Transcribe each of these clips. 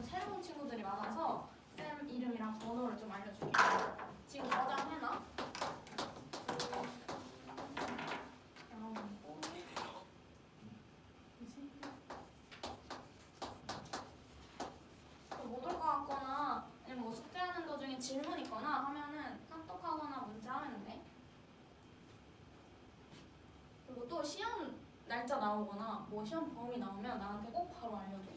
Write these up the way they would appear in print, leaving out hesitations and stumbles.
새로운 친구들이 많아서 쌤 이름이랑 번호를 좀 알려줄게요. 지금 저장해놔. 못 올 것 같거나 아니면 뭐 숙제하는 도중에 질문 있거나 하면은 카톡하거나 문자하면 돼. 그리고 또 시험 날짜 나오거나 뭐 시험 범위 나오면 나한테 꼭 바로 알려줘.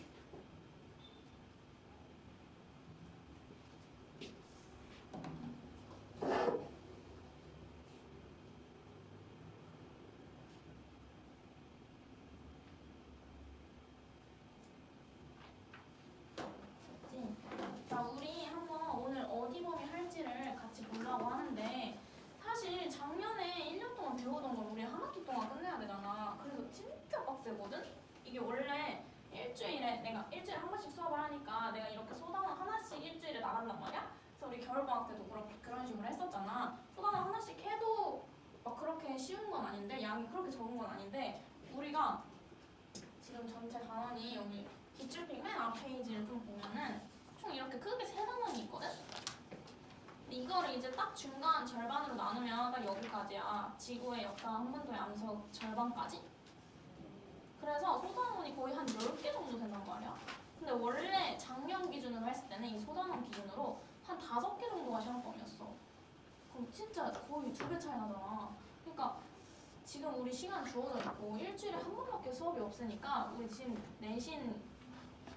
자, 우리 한번 오늘 어디 범위 할지를 같이 보려고 하는데 사실 작년에 1년 동안 배우던 걸 우리 한 학기 동안 끝내야 되잖아. 그래서 진짜 빡세거든? 이게 원래 일주일에 내가 일주일에 한 번씩 수업을 하니까 내가 이렇게 소단원 하나씩 일주일에 나간단 말이야? 그래서 우리 겨울방학 때도 그런 식으로 했었잖아. 소단원 하나씩 해도 막 그렇게 쉬운 건 아닌데 양이 그렇게 적은 건 아닌데 우리가 지금 전체 단원이 여기 기출픽 맨 앞 페이지를 좀 보면은 총 이렇게 크게 세 단원이 있거든? 근데 이거를 이제 딱 중간 절반으로 나누면 딱 여기까지야. 지구의 역사 한반도의 암석 절반까지? 그래서 소단원이 거의 한 10개 정도 된단 말이야. 근데 원래 작년 기준으로 했을 때는 이 소단원 기준으로 한 5개 정도가 시험범위였어. 그럼 진짜 거의 2배 차이 나잖아. 그러니까 지금 우리 시간 주어져 있고 일주일에 한 번밖에 수업이 없으니까 우리 지금 내신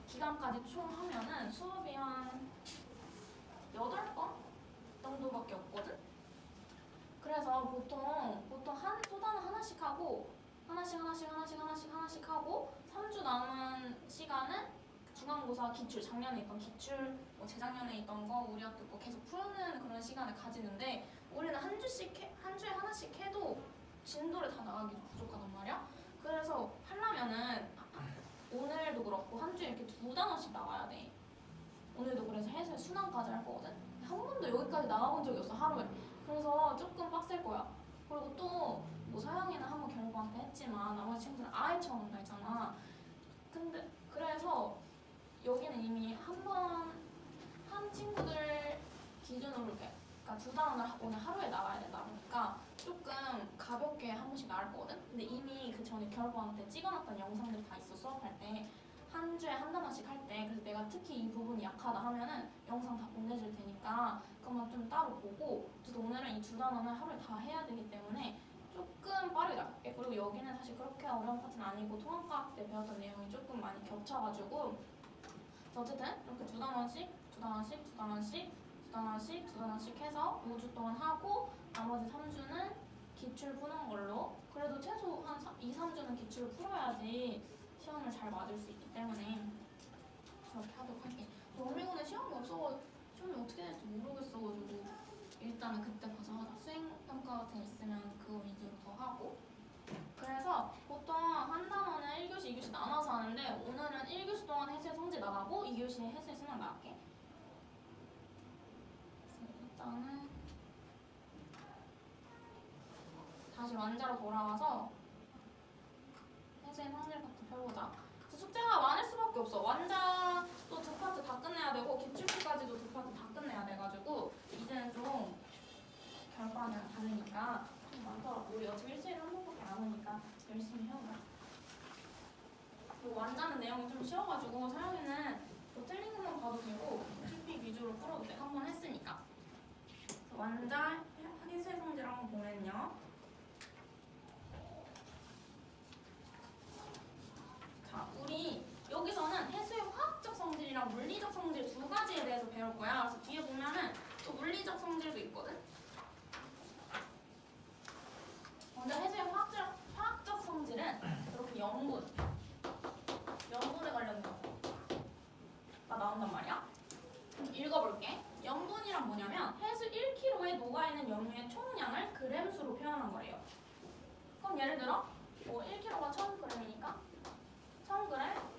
기간까지 총 하면은 수업이 한 8번 정도밖에 없거든? 그래서 보통 한 소단원 하나씩 하고 하나씩 하고 3주 남은 시간은 중간고사 기출, 작년에 있던 기출, 뭐 재작년에 있던 거 우리 학교 거 계속 푸는 그런 시간을 가지는데 우리는 한 주에 하나씩 해도 진도를 다 나가기 부족하단 말이야. 그래서 하려면은 오늘도 그렇고 한 주에 이렇게 2단원씩 나가야 돼. 오늘도 그래서 해설 순환까지 할 거거든. 한 번도 여기까지 나가본 적이 없어, 하루에. 그래서 조금 빡셀 거야. 그리고 또 뭐 서영이는 한번 겨울방학 때 했지만 나머지 친구들은 아예 처음 온다 했잖아. 근데 그래서 여기는 이미 한 친구들 기준으로 이렇게 그러니까 2단원을 오늘 하루에 나가야 된다 보니까 조금 가볍게 한 번씩 나올 거거든? 근데 이미 그 전에 겨울방학 때 찍어놨던 영상들이 다 있어, 수업할 때. 한 주에 한 단원씩 할 때. 그래서 내가 특히 이 부분이 약하다 하면은 영상 다 보내줄 테니까 그것만 좀 따로 보고 어쨌든 오늘은 이 2단원을 하루에 다 해야 되기 때문에 조금 빠르게 나갈게. 그리고 여기는 사실 그렇게 어려운 파트는 아니고 통합과학 때 배웠던 내용이 조금 많이 겹쳐가지고 어쨌든 이렇게 2단원씩 해서 5주 동안 하고 나머지 3주는 기출 푸는 걸로. 그래도 최소 한 2, 3주는 기출을 풀어야지 시험을 잘 맞을 수 있기 때문에 그렇게 하도록 할게. 영미고는 시험이 없어서 시험이 어떻게 될지 모르겠어가지고 일단은 그때 봐서 하자. 수행평가 같은 게 있으면 그거 위주로 더 하고. 그래서 보통 한 단원은 1교시, 2교시 나눠서 하는데 오늘은 1교시 동안 해수의 성질 나가고 2교시에 해수의 수능 나갈게. 일단은 다시 완자로 돌아와서 해수의 성질부터 펴보자. 숙제가 많을 수밖에 없어. 완자 또 2파트 다 끝내야 되고 기출표까지도 2파트 다 끝내야 돼가지고 이제는 좀 결과는 다르니까 좀 많더라고. 우리 어차피 일주일에 한 번밖에 안 오니까 열심히 해오자. 그리고 완자는 내용이 좀 쉬워가지고 서영이는 뭐 틀린 것만 봐도 되고 TP 위주로 풀어도 돼. 한 번 했으니까. 그래서 완자 해수의 성질 한번 보면요. 자, 우리 여기서는 해수의 화학적 성질이랑 물리적 성질 2가지에 대해서 배울 거야. 그래서 뒤에 보면은 또 물리적 성질도 있거든. 먼저 해수의 화학적 성질은 이렇게 염분에 관련된 거가 나온단 말이야. 읽어볼게. 염분이란 뭐냐면 해수 1kg에 녹아있는 염료의 총량을 그램수로 표현한 거래요. 그럼 예를 들어 뭐 1kg가 1000g이니까 1000g,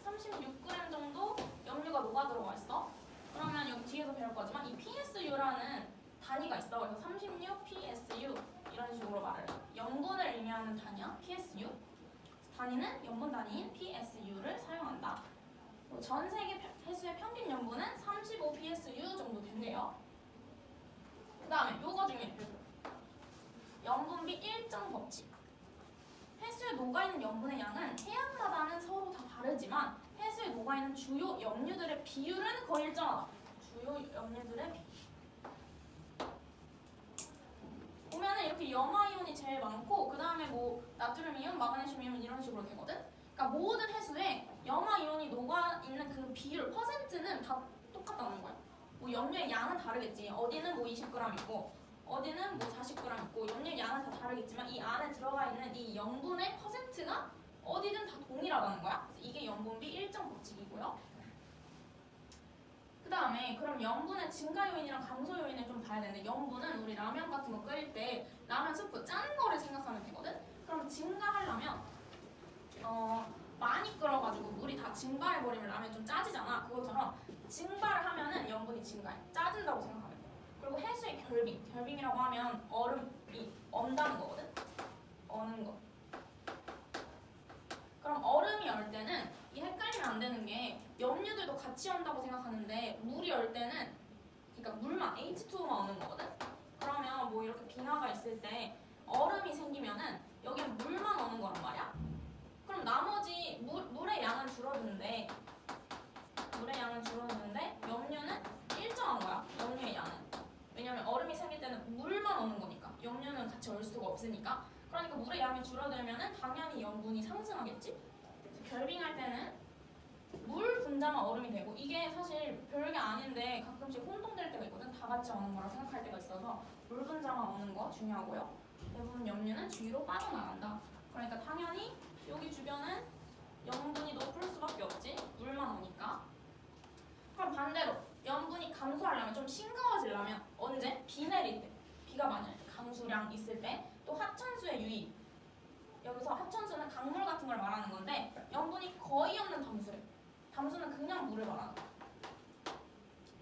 36g 정도 염료가 녹아 들어가 있어. 그러면 여기 뒤에서 배울 거지만 이 PSU라는 단위가 있어. 그래서 36 PSU 이런 식으로 말을 해. 염분을 의미하는 단위야, PSU. 단위는 염분 단위인 PSU를 사용한다. 전 세계 해수의 평균 염분은 35 psu 정도 된대요. 그 다음에 요거 중에 염분비 일정 법칙. 해수에 녹아있는 염분의 양은 해양마다는 서로 다 다르지만 해수에 녹아있는 주요 염류들의 비율은 거의 일정하다. 주요 염류들의 비율. 보면은 이렇게 염화이온이 제일 많고 그 다음에 뭐 나트륨 이온, 마그네슘 이온 이런 식으로 되거든. 그러니까 모든 해수에 염화이온이 녹아있는 그 비율, 퍼센트는 다 똑같다는 거야. 뭐 염료의 양은 다르겠지. 어디는 뭐 20g 있고 어디는 뭐 40g 있고 염료의 양은 다 다르겠지만 이 안에 들어가 있는 이 염분의 퍼센트가 어디든 다 동일하다는 거야. 그래서 이게 염분비 일정 법칙이고요. 그 다음에 그럼 염분의 증가 요인이랑 감소 요인을 좀 봐야 되는데 염분은 우리 라면 같은 거 끓일 때 라면 스프 짠 거를 생각하면 되거든. 그럼 증가하려면 많이 끓여가지고 물이 다 증발해버리면 라면이 좀 짜지잖아. 그것처럼 증발을 하면은 염분이 증가해. 짜진다고 생각하면 돼. 그리고 해수의 결빙이라고 하면 얼음이 언다는 거거든. 어는 거. 그럼 얼음이 얼 때는 이 헷갈리면 안 되는 게 염류들도 같이 언다고 생각하는데 물이 얼 때는 그러니까 물만 H2O만 어는 거거든. 그러면 뭐 이렇게 빙하가 있을 때 얼음이 생기면은 여기에 물만 어는 거란 말이야. 그럼 나머지 물의 양은 줄어드는데 염류는 일정한 거야. 염류의 양은. 왜냐면 얼음이 생길 때는 물만 어는 거니까. 염류는 같이 얼 수가 없으니까. 그러니까 물의 양이 줄어들면은 당연히 염분이 상승하겠지. 결빙할 때는 물 분자만 얼음이 되고 이게 사실 별게 아닌데 가끔씩 혼동될 때가 있거든. 다 같이 어는 거라 생각할 때가 있어서 물 분자만 어는 거 중요하고요. 대부분 염류는 뒤로 빠져나간다. 그러니까 당연히 여기 주변은 염분이 높을 수밖에 없지. 물만 오니까. 그럼 반대로 염분이 감소하려면 좀 싱거워지려면 언제? 비 내릴 때. 비가 많이 강수량 있을 때. 또 하천수의 유입. 여기서 하천수는 강물 같은 걸 말하는 건데 염분이 거의 없는 담수래. 담수는 그냥 물을 말하는 거야.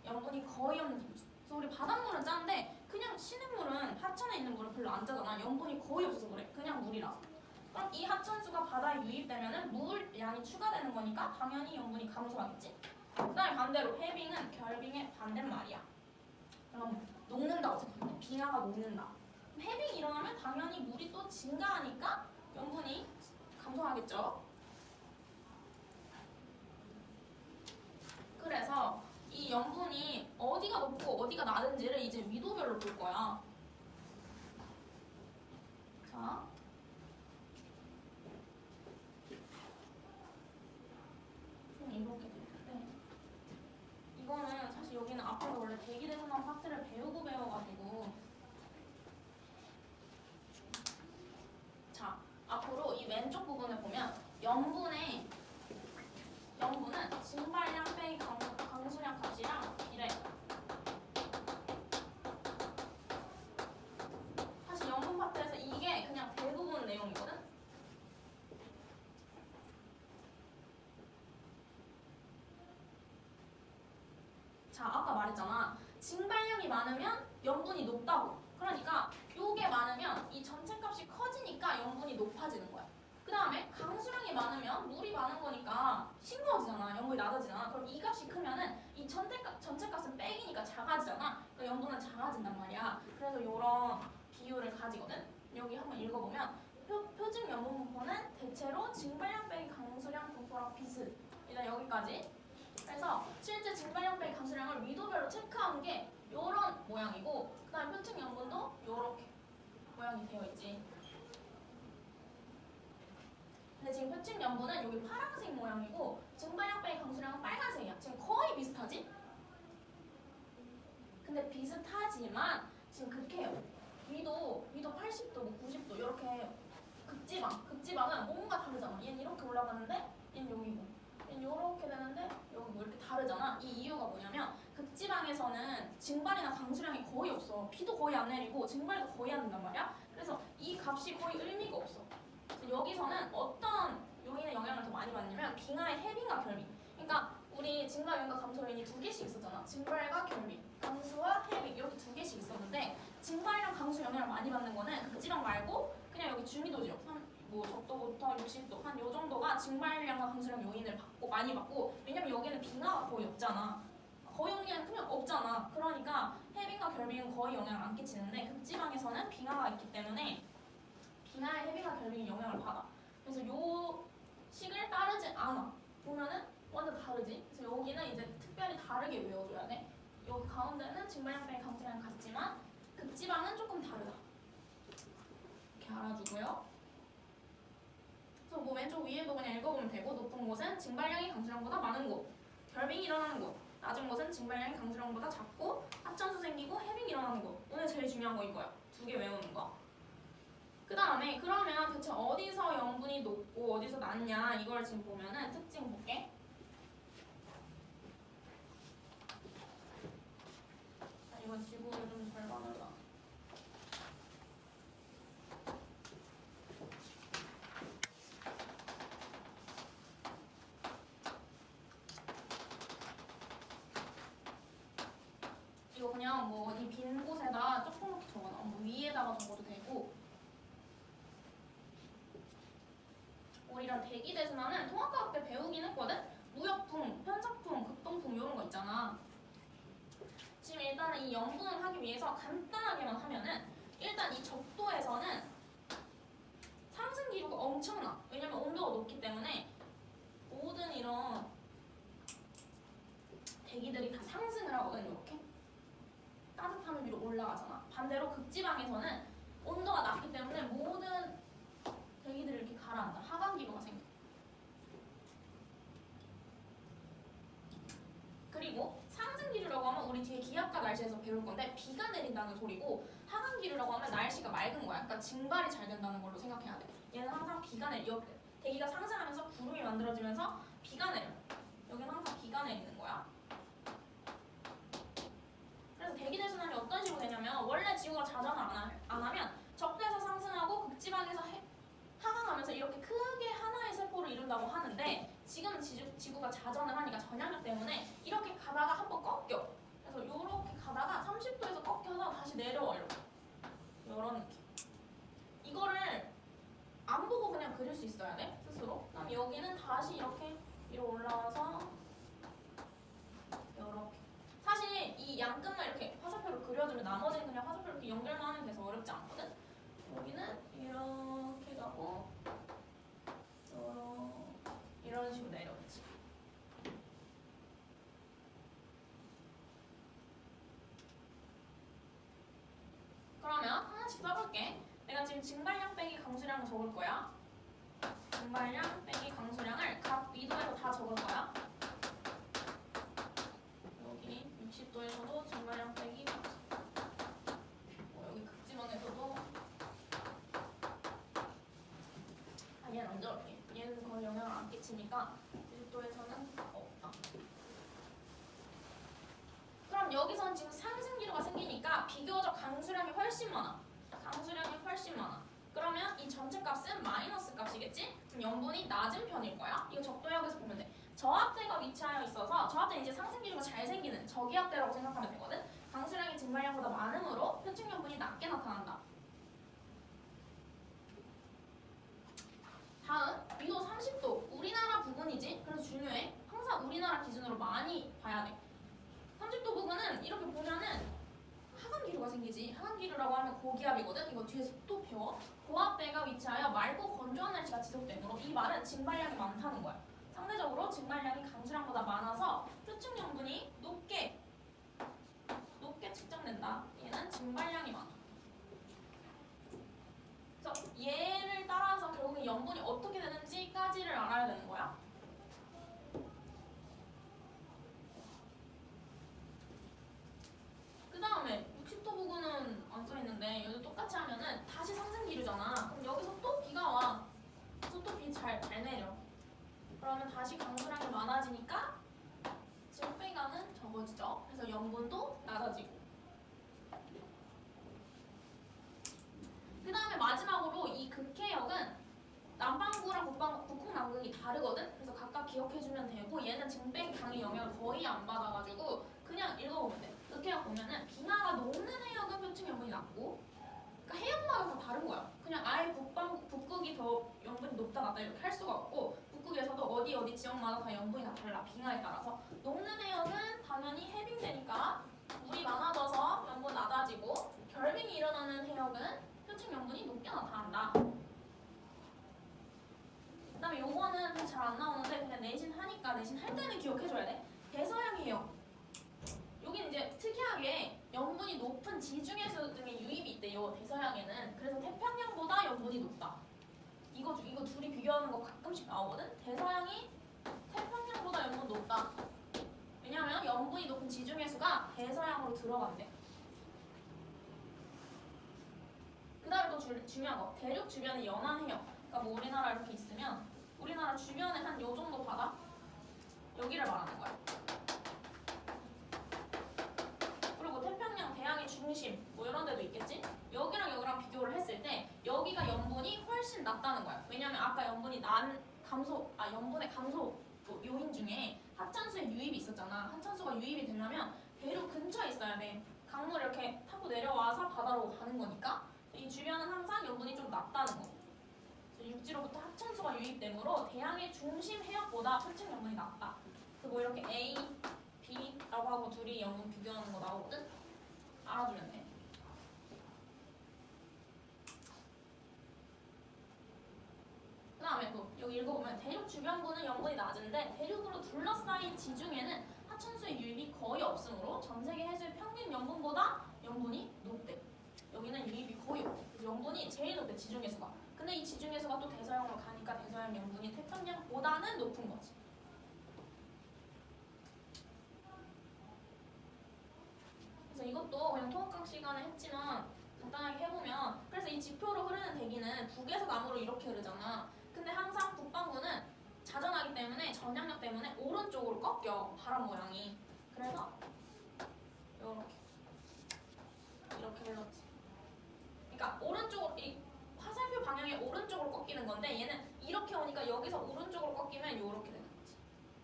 염분이 거의 없는 담수. 그래서 우리 바닷물은 짠데 그냥 시냇물은 하천에 있는 물은 별로 안 짜잖아. 염분이 거의 없어서 그래. 그냥 물이라서. 그럼 이 하천수가 바다에 유입되면은 물 양이 추가되는 거니까 당연히 염분이 감소하겠지. 그다음에 반대로 해빙은 결빙의 반대말이야. 그럼 녹는다고 생각해. 빙하가 녹는다. 해빙이 일어나면 당연히 물이 또 증가하니까 염분이 감소하겠죠. 그래서 이 염분이 어디가 높고 어디가 낮은지를 이제 위도별로 볼 거야. 자, 좀 이렇게 되는데 이거는 사실 여기는 앞에서 원래 대기대전환 파트를 배우고 배워가지고 자, 앞으로 이 왼쪽 부분을 보면 염분은 증발량 빼기 강수량 값이랑 이래. 사실 염분 파트에서 이게 그냥 대부분 내용이거든. 자, 아까 말했잖아. 증발량이 많으면 염분이 높다고. 그러니까 요게 많으면 이 전체 값이 커지니까 염분이 높아지는 거야. 그 다음에 강수량이 많으면 물이 많은 거니까 싱거워지잖아. 염분이 낮아지잖아. 그럼 이 값이 크면은 이 전체 값은 빼기니까 작아지잖아. 그러니까 염분은 작아진단 말이야. 그래서 이런 비율을 가지거든. 여기 한번 읽어보면 표준 염분 분포는 대체로 증발량 빼기 강수량 분포랑 비슷. 일단 여기까지. 그래서 실제 증발량 빼기 강수량을 위도별로 체크한 게 이런 모양이고 그 다음에 표층 염분도 이렇게 모양이 되어 있지. 근데 지금 표층 염분은 여기 파란색 모양이고 증발량 빼기 강수량은 빨간색이야. 지금 거의 비슷하지? 근데 비슷하지만 지금 극해요. 위도 80도, 뭐 90도 이렇게 극지방은 뭔가 다르잖아. 얘는 이렇게 올라가는데 얘는 여기고 얘는 이렇게 되는데 여기 뭐 이렇게 다르잖아. 이 이유가 뭐냐면 극지방에서는 증발이나 강수량이 거의 없어. 비도 거의 안 내리고 증발도 거의 안 된단 말이야. 그래서 이 값이 거의 의미가 없어. 여기서는 어떤 요인의 영향을 더 많이 받냐면 빙하의 해빙과 결빙. 그러니까 우리 증가 요인과 감소 요인이 두 개씩 있었잖아. 증발과 결빙, 강수와 해빙 이렇게 두 개씩 있었는데 증발이랑 강수 영향을 많이 받는 거는 극지방 말고 그냥 여기 중위도 지역, 뭐 적도부터 60도 한 요 정도가 증발량과 강수량 요인을 많이 받고, 왜냐면 여기는 빙하가 거의 없잖아. 거의 영향이 크면 없잖아. 그러니까 해빙과 결빙은 거의 영향을 안 끼치는데 극지방에서는 빙하가 있기 때문에 빙하의 해빙과 결빙이 영향을 받아. 그래서 요 식을 따르지 않아. 보면은 완전 다르지. 그래서 여기는 이제 특별히 다르게 외워줘야 돼. 여기 가운데는 증발량 빼기 강수량 같지만 극지방은 조금 다르다. 이렇게 알아주고요. 그래서 뭐 왼쪽 위에도 그냥 읽어보면 되고, 높은 곳은 증발량이 강수량보다 많은 곳, 결빙이 일어나는 곳, 낮은 곳은 증발량이 강수량보다 작고 합천수 생기고 해빙이 일어나는 곳. 오늘 제일 중요한 거 이거야. 2개 외우는 거. 그 다음에 그러면 대체 어디서 염분이 높고 어디서 낮냐, 이걸 지금 보면은 특징 볼게. 이건 지구를 좀 잘 봐달라. 이거 그냥 뭐 이 빈 곳에다 조그맣게 적어놔. 뭐 위에다가 적어도 되고. 우리랑 대기대순환은 통합과학 때 배우긴 했거든? 무역풍, 편석풍, 극동풍 이런 거 있잖아. 지금 일단은 이 염분을 하기 위해서 간단하게만 하면은, 일단 이 적도에서는 상승 기류가 엄청나. 왜냐면 온도가 높기 때문에 모든 이런 대기들이 다 상승을 하거든. 이렇게 따뜻함을 위로 올라가잖아. 반대로 극지방에서는 온도가 낮기 때문에 모든 대기들이 이렇게 가라앉아. 하강 기류가 생겨. 그리고 상승 기류라고 하면 우리 뒤에 기압과 날씨에서 배울 건데 비가 내린다는 소리고, 하강 기류라고 하면 날씨가 맑은 거야. 그러니까 증발이 잘 된다는 걸로 생각해야 돼. 얘는 항상 비가 내려. 대기가 상승하면서 구름이 만들어지면서 비가 내려. 여기는 항상 비가 내리는 거야. 그래서 대기대순환이 어떤 식으로 되냐면, 원래 지구가 자전을 안 하면 적도에서 상승하고 극지방에서 하강하면서 이렇게 크게 하나의 세포를 이룬다고 하는데, 지금 지구가 자전을 하니까 전향력 때문에 이렇게 가다가 한번 꺾여. 그래서 이렇게 가다가 30도에서 꺾여서 다시 내려와. 이렇게. 이런 느낌. 이거를 안 보고 그냥 그릴 수 있어야 돼, 스스로. 그다음 여기는 다시 이렇게 위로 올라와서 이렇게. 사실 이 양끝만 이렇게 화살표로 그려주면 나머지는 그냥 화살표로 이렇게 연결만 하면 돼서 어렵지 않거든. 여기는 이렇게 가고 이런 식으로 내려오지. 그러면 하나씩 써볼게. 내가 지금 증발량 빼기 강수량을 적을 거야. 증발량 빼기 강수량을 각 위도에서 다 적을 거야. 여기 60도에서도 증발량 빼기 여기 극지방에서도. 얘는 안 적을게. 얘는 거의 영향을 안 끼치니까 90도에서는 없다. 그럼 여기서는 지금 상승 기류가 생기니까 비교적 강수량이 훨씬 많아. 강수량이 훨씬 많아. 그러면 이 전체 값은 마이너스 값이겠지? 그럼 염분이 낮은 편일 거야. 이거 적도역에서 보면 돼. 저압대가 위치하여 있어서, 저압대는 이제 상승 기류가 잘 생기는 저기압대라고 생각하면 되거든. 강수량이 증발량보다 많음으로 표층 염분이 낮게 나타난다. 다음, 위도 30도. 우리나라 부근이지? 그래서 중요해. 항상 우리나라 기준으로 많이 봐야 돼. 30도 부근은 이렇게 보면은 하강 기류가 생기지. 하강 기류라고 하면 고기압이거든. 이거 뒤에서 또 배워. 고압대가 위치하여 맑고 건조한 날씨가 지속되므로, 이 말은 증발량이 많다는 거야. 상대적으로 증발량이 강수량보다 많아서 표층 염분이 높게 측정된다. 얘는 증발량이 많아. 그래서 얘를 따라서 결국은 염분이 어떻게 되는지까지를 알아야 되는 거야. 그 다음에 60도 부근은 안 써있는데, 여기 똑같이 하면은 다시 상승 기류잖아. 그럼 여기서 또 비가 와. 그래서 또 비 잘 내려. 그러면 다시 강수량이 많아지니까 증배가는 적어지죠. 그래서 염분도 낮아지고. 그 다음에 마지막으로 이 극해역은 남반구랑 북극남극이 다르거든. 그래서 각각 기억해주면 되고, 얘는 증배 강의 영향을 거의 안 받아가지고 그냥 읽어보면 돼. 극해역 보면은 빙하가 녹는 해역은 표층 염분이 낮고 그러니까 해역마다 다 다른 거야. 그냥 아예 북극이 더 염분이 높다 낮다 이렇게 할 수가 없고 북극에서도 어디 지역마다 다 염분이 다 달라. 빙하에 따라서. 녹는 해역은 당연히 해빙되니까 물이 많아져서 염분 낮아지고 결빙이 일어나는 해역은 표층 염분이 높게 나타난다. 그 다음에 요거는 잘 안 나오는데 그냥 내신 하니까 내신 할 때는 기억해줘야 돼. 대서양 해역. 여긴 이제 특이하게 염분이 높은 지중해수 등의 유입이 있대요. 대서양에는. 그래서 태평양보다 염분이 높다. 이거 둘이 비교하는 거 가끔씩 나오거든. 대서양이 태평양보다 염분 높다. 왜냐면 염분이 높은 지중해수가 대서양으로 들어간대. 그 다음에 또 중요한 거. 대륙 주변의 연안 해역. 그러니까 뭐 우리나라 이렇게 있으면 우리나라 주변에 한 요 정도 바다? 여기를 말하는 거야. 그리고 태평양 대양의 중심 뭐 이런 데도 있겠지? 여기랑 비교를 했을 때 여기가 염분이 훨씬 낮다는 거야. 왜냐면 아까 염분의 감소 요인 중에 하천수의 유입이 있었잖아. 하천수가 유입이 되려면 대륙 근처에 있어야 돼. 강물 이렇게 타고 내려와서 바다로 가는 거니까 이 주변은 항상 염분이 좀 낮다는 거. 육지로부터 하천수가 유입되므로 대양의 중심 해역보다 표층 염분이 낮다. 그래서 뭐 이렇게 A, B라고 하고 둘이 염분 비교하는 거 나오거든? 알아두면 돼. 그 다음에 또 여기 읽어보면 대륙 주변부는 염분이 낮은데 대륙으로 둘러싸인 지중해는 하천수의 유입이 거의 없으므로 전세계 해수의 평균 염분보다 염분이 높대. 여기는 유입이 거의 없대. 그래서 염분이 제일 높대, 지중해수가. 근데 이 지중해수가 또 대서양으로 가니까 대서양 염분이 태평양보다는 높은 거지. 그래서 이것도 그냥 통합학 시간에 했지만 간단하게 해보면 그래서 이 지표로 흐르는 대기는 북에서 남으로 이렇게 흐르잖아. 근데 항상 북반구는 자전하기 때문에 전향력 때문에 오른쪽으로 꺾여 바람 모양이. 그래서 이렇게 흘렀지. 그러니까 오른쪽으로 이 화살표 방향이 오른쪽으로 꺾이는 건데 얘는 이렇게 오니까 여기서 오른쪽으로 꺾이면 이렇게 되는 거지.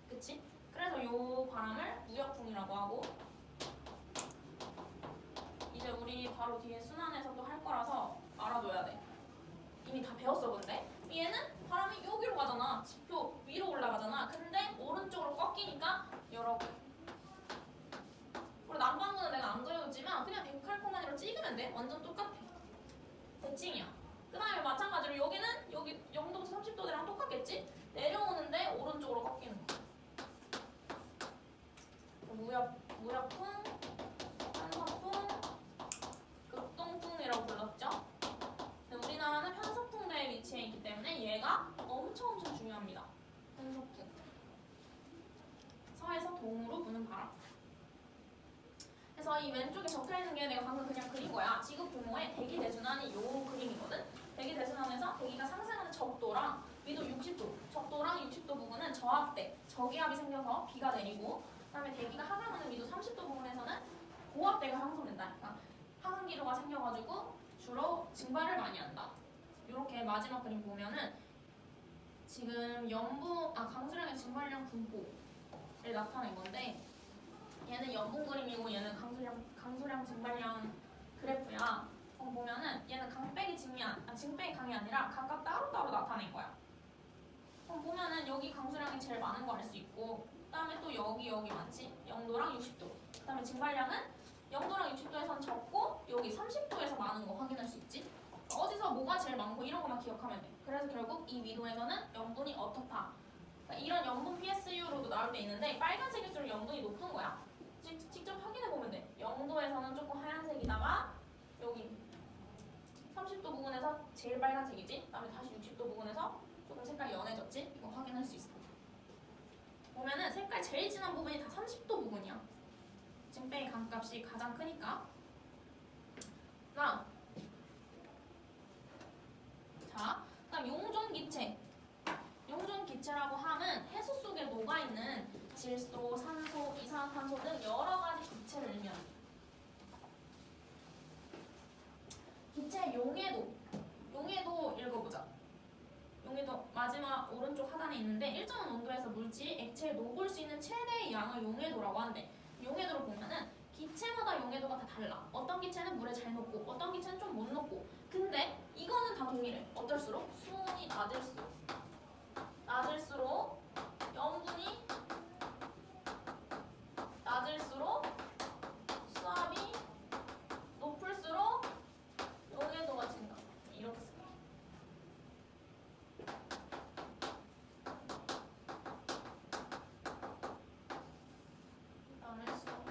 그치? 그래서 요 바람을 무역풍이라고 하고 이제 우리 바로 뒤에 순환에서 또 할 거라서 알아둬야 돼. 이미 다 배웠어 근데. 얘는 바람이 여기로 가잖아. 지표 위로 올라가잖아. 근데 오른쪽으로 꺾이니까 이렇게. 그리고 남반구는 내가 안 그려줬지만 그냥 데칼코마니로 찍으면 돼. 완전 똑같아. 대칭이야. 그 다음에 마찬가지로 여기는 여기 0도부터 30도대랑 똑같겠지? 내려오는데 오른쪽으로 꺾이는 거. 무역풍, 편서풍, 극동풍이라고 불렀죠? 근데 우리나라는 편서풍대에 위치해 있기 때문에 얘가 엄청 중요합니다. 편서풍. 서에서 동으로 부는 바람. 그래서 이 왼쪽에 적혀있는 게 내가 방금 그냥 그린 거야. 지구 규모의 대기 대순환이 요 그림이거든. 대기 대순환에서 대기가 상승하는 적도랑 위도 60도, 적도랑 60도 부분은 저압대, 저기압이 생겨서 비가 내리고 그다음에 대기가 하강하는 위도 30도 부분에서는 고압대가 형성된다. 그러니까 하강기류가 생겨가지고 주로 증발을 많이 한다. 이렇게 마지막 그림 보면은 지금 강수량의 증발량 분포를 나타낸 건데 얘는 염분 그림이고 얘는 강수량 증발량 그래프야. 보면은 얘는 징백이 강이 아니라 각각 따로따로 나타낸 거야. 보면은 여기 강수량이 제일 많은 거 알 수 있고 그 다음에 또 여기 많지? 0도랑 60도. 그 다음에 증발량은 0도랑 60도에선 적고 여기 30도에서 많은 거 확인할 수 있지? 어디서 뭐가 제일 많고 이런 것만 기억하면 돼. 그래서 결국 이 위도에서는 염분이 어떻다. 그러니까 이런 염분 PSU로도 나올 때 있는데 빨간색일수록 염분이 높은 거야. 직접 확인해보면 돼. 0도에서는 조금 하얀색이다가 여기 30도 부분에서 제일 빨간색이지? 그 다음에 다시 60도 부분에서 조금 색깔이 연해졌지? 이거 확인할 수 있어. 보면은 색깔 제일 진한 부분이 다 30도 부분이야. 징백의 강값이 가장 크니까. 그다음 용존기체. 용존기체라고 하면 해수 속에 녹아있는 질소, 산소, 이산화탄소 등 여러 가지 기체를 의미합니다. 기체 용해도 읽어보자. 용해도 마지막 오른쪽 하단에 있는데 일정한 온도에서 물질이 액체에 녹을 수 있는 최대의 양을 용해도라고 한대. 용해도를 보면은 기체마다 용해도가 다 달라. 어떤 기체는 물에 잘 녹고 어떤 기체는 좀 못 녹고. 근데 이거는 다 동일해. 어떨수록? 수온이 낮을수록 염분이 낮을수록 수압이 높을수록 용해도가 증가. 이렇게 쓸게요. 그다음에 수압.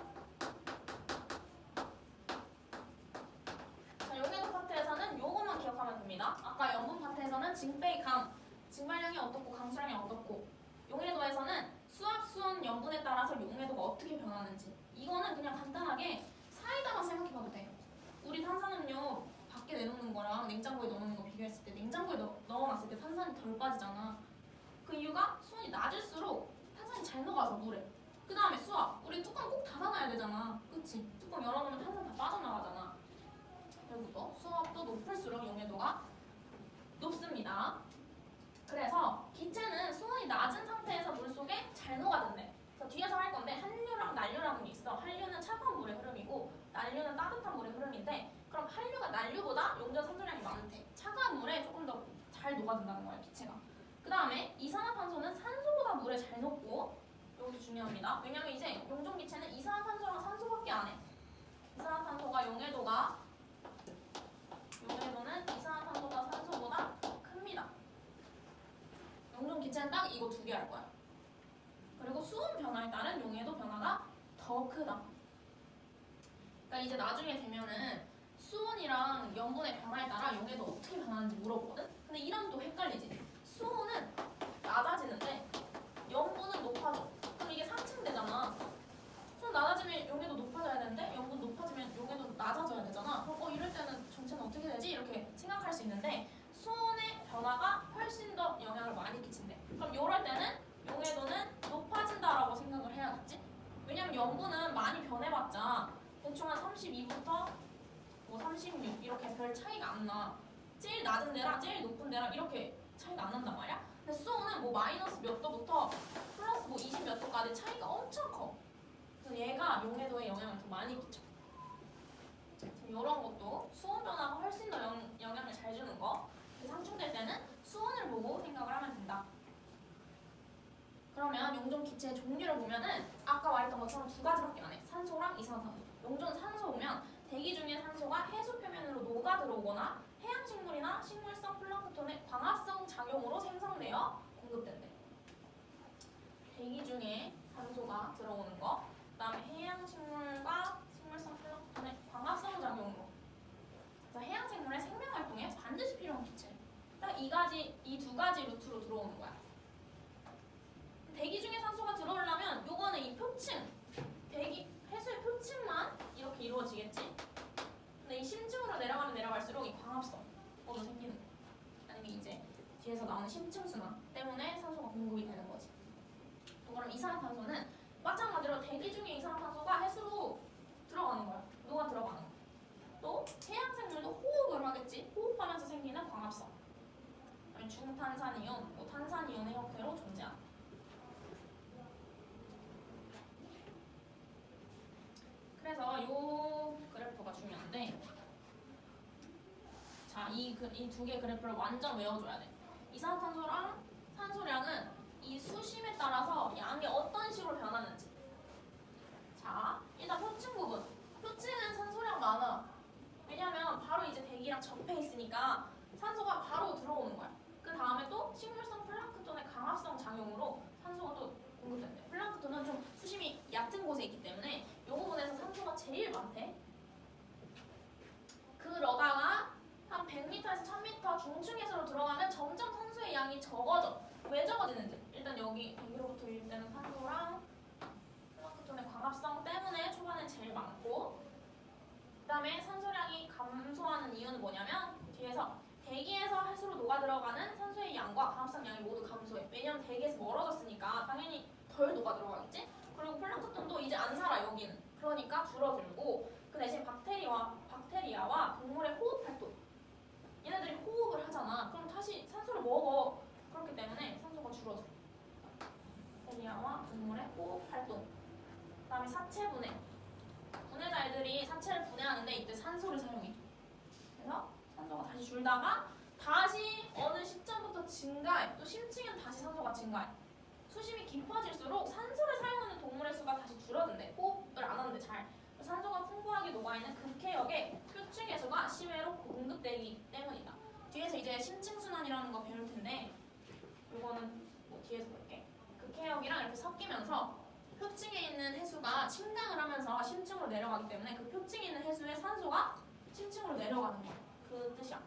자, 용해도 파트에서는 요것만 기억하면 됩니다. 아까 염분 파트에서는 징 빼기 강, 증발량이 어떻고 강수량이 어떻고, 용해도에서는 수압, 수온, 염분에 따라서 용해도가 어떻게 변하는지. 이거는 그냥 간단하게 사이다만 생각해봐도 돼요. 우리 탄산음료 밖에 내놓는 거랑 냉장고에 넣어놓는 거 비교했을 때 냉장고에 넣어놨을 때 탄산이 덜 빠지잖아. 그 이유가 수온이 낮을수록 탄산이 잘 녹아서 물에. 그 다음에 수압. 우리 뚜껑 꼭 닫아놔야 되잖아. 그치? 뚜껑 열어놓으면 탄산 다 빠져나가잖아. 그리고 수압도 높을수록 용해도가 높습니다. 그래서 기체는 수온이 낮은 상태에서 물속에 잘 녹아든대. 그래서 뒤에서 할 건데 한류랑 난류라는 게 있어. 한류는 차가운 물의 흐름이고 난류는 따뜻한 물의 흐름인데, 그럼 한류가 난류보다 용전 산소량이 많대. 차가운 물에 조금 더 잘 녹아든다는 거야, 기체가. 그 다음에 이산화탄소는 산소보다 물에 잘 녹고, 이것도 중요합니다. 왜냐면 이제 용존 기체는 이산화탄소랑 산소밖에 안 해. 이산화탄소가 용해도는 이산화탄소가 산소보다 큽니다. 용존 기체는 딱 이거 두 개 할 거야. 그리고 수온 변화에 따른 용해도 변화가 더 크다. 그러니까 이제 나중에 되면은 수온이랑 염분의 변화에 따라 용해도 어떻게 변하는지 물어보거든? 근데 이러면 또 헷갈리지. 수온은 낮아지는데 염분은 높아져. 그럼 이게 상층되잖아. 수온 낮아지면 용해도 높아져야 되는데 염분 높아지면 용해도 낮아져야 되잖아. 그럼 이럴 때는 전체는 어떻게 되지? 이렇게 생각할 수 있는데 수온의 변화가 훨씬 더 영향을 많이 끼친대. 그럼 이럴 때는 용해도는 높아진다라고 생각을 해야겠지? 왜냐면 염분은 많이 변해봤자 대충 한 32부터 뭐 36 이렇게 별 차이가 안 나. 제일 낮은 데랑 제일 높은 데랑 이렇게 차이가 안 난단 말이야. 근데 수온은 뭐 마이너스 몇 도부터 플러스 뭐 20 몇 도까지 차이가 엄청 커. 그래서 얘가 용해도에 영향을 더 많이 끼쳐. 이런 것도 수온 변화가 훨씬 더 영향을 잘 주는 거. 상충될 때는 수온을 보고 생각을 하면 된다. 그러면 용존 기체의 종류를 보면은 아까 말했던 것처럼 두 가지밖에 안 해. 산소랑 이산화탄소. 용존 산소 보면 대기 중에 산소가 해수 표면으로 녹아 들어오거나 해양식물이나 식물성 플랑크톤의 광합성 작용으로 생성되어 공급된대. 대기 중에 산소가 들어오는 거, 그다음에 해양식물과 식물성 플랑크톤의 광합성 작용으로. 그래서 해양생물의 생명활동에 반드시 필요한 기체. 딱 이 두 가지 루트로 들어오는 거야. 대기 중에 산소가 들어오려면 요거는 이 표층, 해수의 표층만 이렇게 이루어지겠지. 근데 이 심층으로 내려가면 내려갈수록 이 광합성으로 생기는 거야. 아니면 이제 뒤에서 나오는 심층순환 때문에 산소가 공급이 되는 거지. 그럼 이산화탄소는 마찬가지로 대기 중에 이산화탄소가 해수로 들어가는 거야. 녹아 들어가는 거야. 또 해양생물도 호흡을 하겠지. 호흡하면서 생기는 광합성. 중탄산이온, 탄산이온의 형태로 존재한다. 그래서 요 그래프가 중요한데, 자, 이 두 개 그래프를 완전 외워줘야 돼. 이산화탄소랑 산소량은 이 수심에 따라서 양이 어떤 식으로 변하는지. 자, 일단 표층 부분. 표층은 산소량 많아. 왜냐면 바로 이제 대기랑 접해 있으니까 산소가 바로 들어오는 거야. 그 다음에 또 식물성 플랑크톤의 강합성 작용으로 산소가 또 공급된대. 플랑크톤은 좀 수심이 얕은 곳에 있기 때문에 이 부분에서 산소가 제일 많대. 그러다가 한 100m에서 1000m 중층에서로 들어가면 점점 산소의 양이 적어져. 왜 적어지는지. 일단 여기 100m로부터 유입되는 산소랑 플랑크톤의 광합성 때문에 초반에 제일 많고, 그 다음에 산소량이 감소하는 이유는 뭐냐면 뒤에서 대기에서 해수로 녹아 들어가는 산소의 양과 광합성 양이 모두 감소해. 왜냐면 대기에서 멀어졌으니까 당연히 덜 녹아 들어가겠지? 그리고 플랑크톤도 이제 안 살아 여기는. 그러니까 줄어들고, 그 대신 박테리아와 동물의 호흡 활동. 얘네들이 호흡을 하잖아. 그럼 다시 산소를 먹어. 그렇기 때문에 산소가 줄어들어. 박테리아와 동물의 호흡 활동. 그 다음에 사체 분해. 분해자들이 산체를 분해하는데 이때 산소를 사용해. 그래서 산소가 다시 줄다가 다시 어느 시점부터 증가해. 또 심층은 다시 산소가 증가해. 수심이 깊어질수록 산소를 사용하는 동물의 수가 다시 줄어든대. 호흡을 안 하는데 잘. 산소가 풍부하게 녹아있는 극해역에 표층 해수가 시외로 공급되기 때문이다. 뒤에서 이제 심층순환이라는 거 배울 텐데 이거는 뭐 뒤에서 볼게. 극해역이랑 이렇게 섞이면서 표층에 있는 해수가 침강을 하면서 심층으로 내려가기 때문에 그 표층에 있는 해수의 산소가 심층으로 내려가는 거야. 그 뜻이야.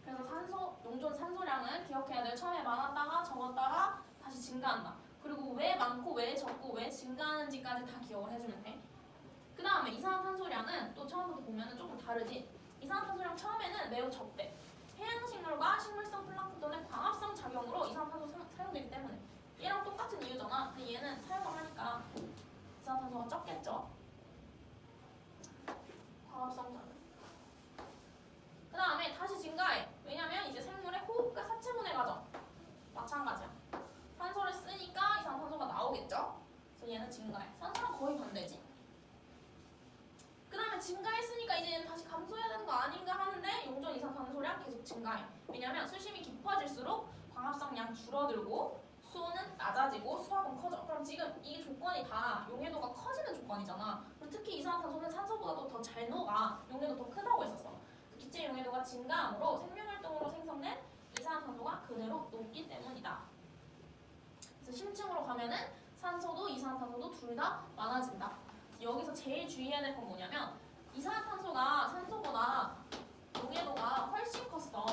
그래서 산소, 용존 산소량은 기억해야 돼. 처음에 많았다가 적었다가 다시 증가한다. 그리고 왜 많고 왜 적고 왜 증가하는지까지 다 기억을 해주면 돼. 그 다음에 이산화탄소량은 또 처음부터 보면 조금 다르지. 이산화탄소량 처음에는 매우 적대. 해양식물과 식물성 플랑크톤의 광합성 작용으로 이산화탄소 사용되기 때문에 얘랑 똑같은 이유잖아. 근데 얘는 사용을 하니까 이산화탄소가 적겠죠. 광합성 작용. 그 다음에 다시 증가해. 왜냐면 이제 생물의 호흡과 사체분해 과정 마찬가지야. 산소를 쓰니까 이산화탄소가 나오겠죠. 그래서 얘는 증가해. 산소랑 거의 반대지. 그 다음에 증가했으니까 이제 얘는 다시 감소해야 되는 거 아닌가 하는데 용존 이산탄소량 계속 증가해. 왜냐면 수심이 깊어질수록 광합성량 줄어들고 수온은 낮아지고 수압은 커져. 그럼 지금 이 조건이 다 용해도가 커지는 조건이잖아. 그리고 특히 이산화탄소는 산소보다도 더 잘 녹아. 용해도 더 크다고 했었어. 기체 용해도가 증가함으로 생명활동으로 생성된 이산화탄소가 그대로 높기 때문이다. 그래서 심층으로 가면은 산소도 이산화탄소도 둘 다 많아진다. 여기서 제일 주의해야 될 건 뭐냐면 이산화탄소가 산소보다 용해도가 훨씬 컸어.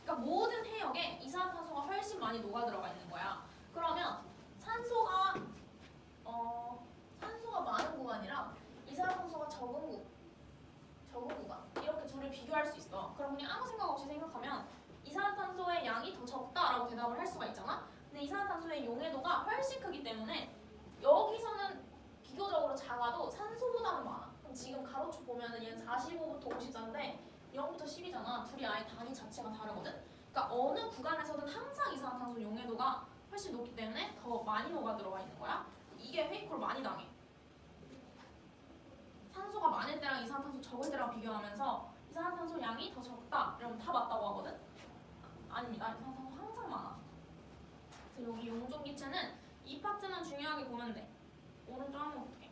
그러니까 모든 해역에 이산화탄소가 훨씬 많이 녹아 들어가 있는 거야. 그러면 산소가 많은 구간이랑 이산화탄소가 적은 구간 이렇게 둘을 비교할 수 있어. 그럼 그냥 아무 생각 없이 생각하면 이산화탄소의 양이 더 적다라고 대답을 할 수가 있잖아. 근데 이산화탄소의 용해도가 훨씬 크기 때문에 여기서는 비교적으로 작아도 산소보다는 많아. 그럼 지금 가로축 보면은 얘는 45부터 54인데 0부터 10이잖아. 둘이 아예 단위 자체가 다르거든. 그러니까 어느 구간에서든 항상 이산화탄소 용해도가 훨씬 높기 때문에 더 많이 녹아 들어가 있는 거야. 이게 회의콜 많이 당해. 산소가 많을 때랑 이산화탄소 적을 때랑 비교하면서 이산화탄소 양이 더 적다 이러면 다 맞다고 하거든. 아닙니다. 이산화탄소 항상 많아. 그래서 여기 용존 기체는 이 파트만 중요하게 보면 돼. 오른쪽 한번 볼게.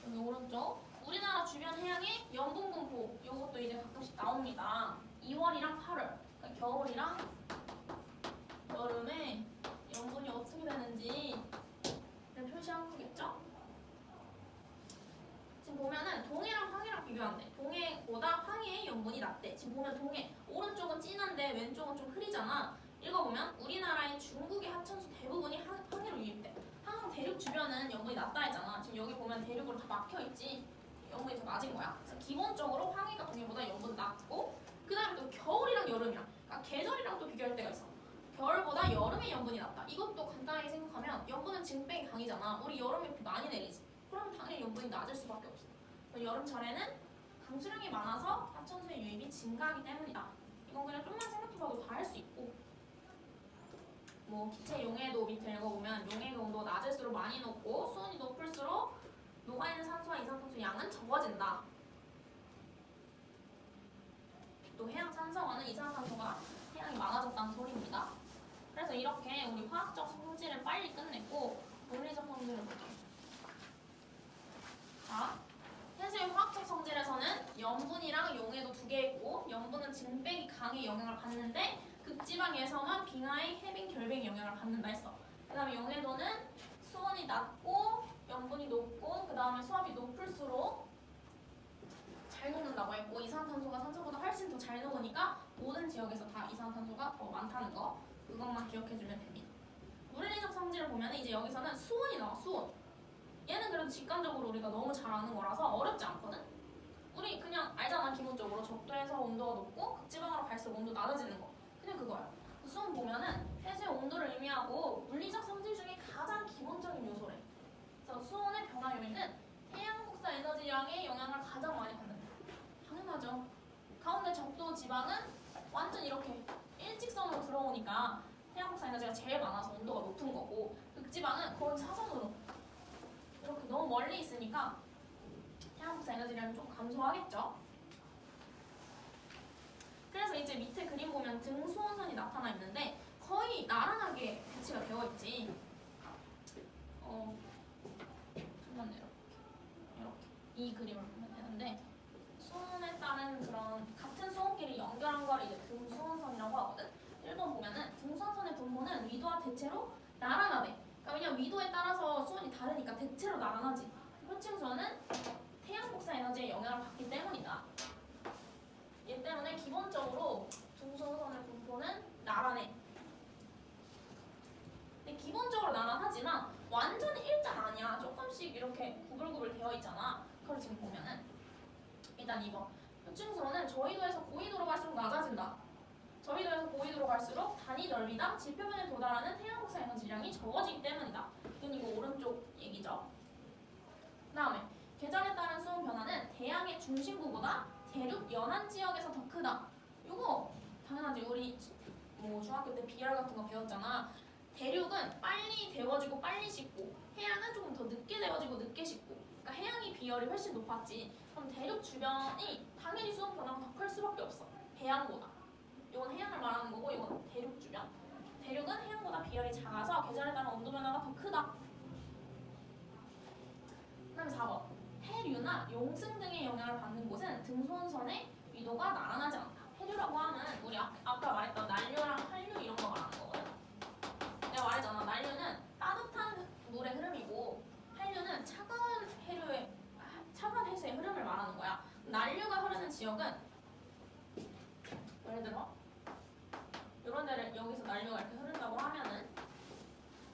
여기 오른쪽 우리나라 주변 해양의 염분 분포 이것도 이제 가끔씩 나옵니다. 2월이랑 8월 그러니까 겨울이랑 여름에 염분이 어떻게 되는지를 표시한 거겠죠? 지금 보면은 동해랑 황해랑 비교한대. 동해보다 황해의 염분이 낮대. 지금 보면 동해 오른쪽은 진한데 왼쪽은 좀 흐리잖아. 읽어보면 우리나라의 중국의 하천수 대부분이 황해로 유입돼. 항상 대륙 주변은 염분이 낮다 했잖아. 지금 여기 보면 대륙으로 다 막혀있지. 염분이 더 낮은 거야. 그래서 기본적으로 황해가 동해보다 염분 낮고 그 다음에 또 겨울이랑 여름이랑 그러니까 계절이랑 또 비교할 때가 있어. 겨울보다 여름에 염분이 낮다. 이것도 간단하게 생각하면 염분은 징백이 강이잖아. 우리 여름에 비 많이 내리지. 그럼 당연히 염분이 낮을 수밖에 없어. 여름철에는 강수량이 많아서 하천수의 유입이 증가하기 때문이다. 이건 그냥 좀만 생각해봐도 다 할 수 있고 뭐 기체 용해도 밑에 읽어보면 용해도 온도가 낮을수록 많이 녹고 수온이 높을수록 녹아있는 산소와 이산탄소 양은 적어진다. 또 해양 산성어는 이산화탄소가 해양이 많아졌다는 소리입니다. 그래서 이렇게 우리 화학적 성질을 빨리 끝냈고 물리적 성질을 볼게요. 자, 해수의 화학적 성질에서는 염분이랑 용해도 두 개 있고 염분은 진백이 강의 영향을 받는데 극지방에서만 빙하의 해빙 결빙 영향을 받는다 했어. 그 다음에 용해도는 수온이 낮고 염분이 높고 그 다음에 수압이 높을수록 잘 녹는다고 했고 이산화탄소가 산소보다 훨씬 더 잘 녹으니까 모든 지역에서 다 이산화탄소가 더 많다는 거 그것만 기억해주면 됩니다. 물리적 성질을 보면 이제 여기서는 수온이 나와. 수온. 얘는 그래도 직관적으로 우리가 너무 잘 아는 거라서 어렵지 않거든? 우리 그냥 알잖아. 기본적으로 적도에서 온도가 높고 극지방으로 갈수록 온도 낮아지는 거 그냥 그거야. 수온 보면은 해수의 온도를 의미하고 물리적 성질 중에 가장 기본적인 요소래. 그래서 수온의 변화 요인은 해양 국사 에너지량의 영향을 가장 많이 받는다. 당연하죠. 가운데 적도 지방은 완전 이렇게 일직선으로 들어오니까 해양 국사 에너지가 제일 많아서 온도가 높은 거고 극지방은 거의 사선으로 이렇게 너무 멀리 있으니까 태양폭사 에너지량이 좀 감소하겠죠. 그래서 이제 밑에 그림 보면 등수원선이 나타나 있는데 거의 나란하게 배치가 되어 있지. 잠깐만요. 이렇게 이 그림을 보면 되는데 수온에 따른 그런 같은 수온끼리 연결한 거를 이제 등수원선이라고 하거든. 1번 보면은 등수원선의 분모는 위도와 대체로 나란하대. 그러니까 왜냐면 위도에 따라서 수온이 다르니까 대체로 나란하지. 표층수원은 태양 복사 에너지의 영향을 받기 때문이다. 얘 때문에 기본적으로 등수원선의 분포는 나란해. 근데 기본적으로 나란하지만 완전히 일자는 아니야. 조금씩 이렇게 구불구불 되어 있잖아. 그걸 지금 보면은 일단 2번 표층수원은 저위도에서 고위도로 갈수록 낮아진다. 저위도에서 고위도로 갈수록 단위 넓이당 지표면에 도달하는 태양 복사 에너지량이 적어지기 때문이다. 이건 이거 오른쪽 얘기죠. 그 다음에 계절에 따른 수온 변화는 대양의 중심부보다 대륙 연안 지역에서 더 크다. 이거 당연하지. 우리 뭐 중학교 때 비열 같은 거 배웠잖아. 대륙은 빨리 데워지고 빨리 식고 해양은 조금 더 늦게 데워지고 늦게 식고. 그러니까 해양이 비열이 훨씬 높았지. 그럼 대륙 주변이 당연히 수온 변화가 더 클 수밖에 없어. 해양보다. 이건 해양을 말하는 거고 이건 대륙 주변. 대륙은 해양보다 비열이 작아서 계절에 따른 온도 변화가 더 크다. 그 다음에 4번 해류나 용승 등의 영향을 받는 곳은 등수원선의 위도가 나란하지 않다. 해류라고 하면 우리 아까 말했던 난류랑 한류 이런 거 말하는 거거든. 내가 말했잖아. 난류는 따뜻한 물의 흐름이고 한류는 차가운 해수의 흐름을 말하는 거야. 난류가 흐르는 지역은 예를 들어 이런 데를 여기서 난류가 이렇게 흐른다고 하면은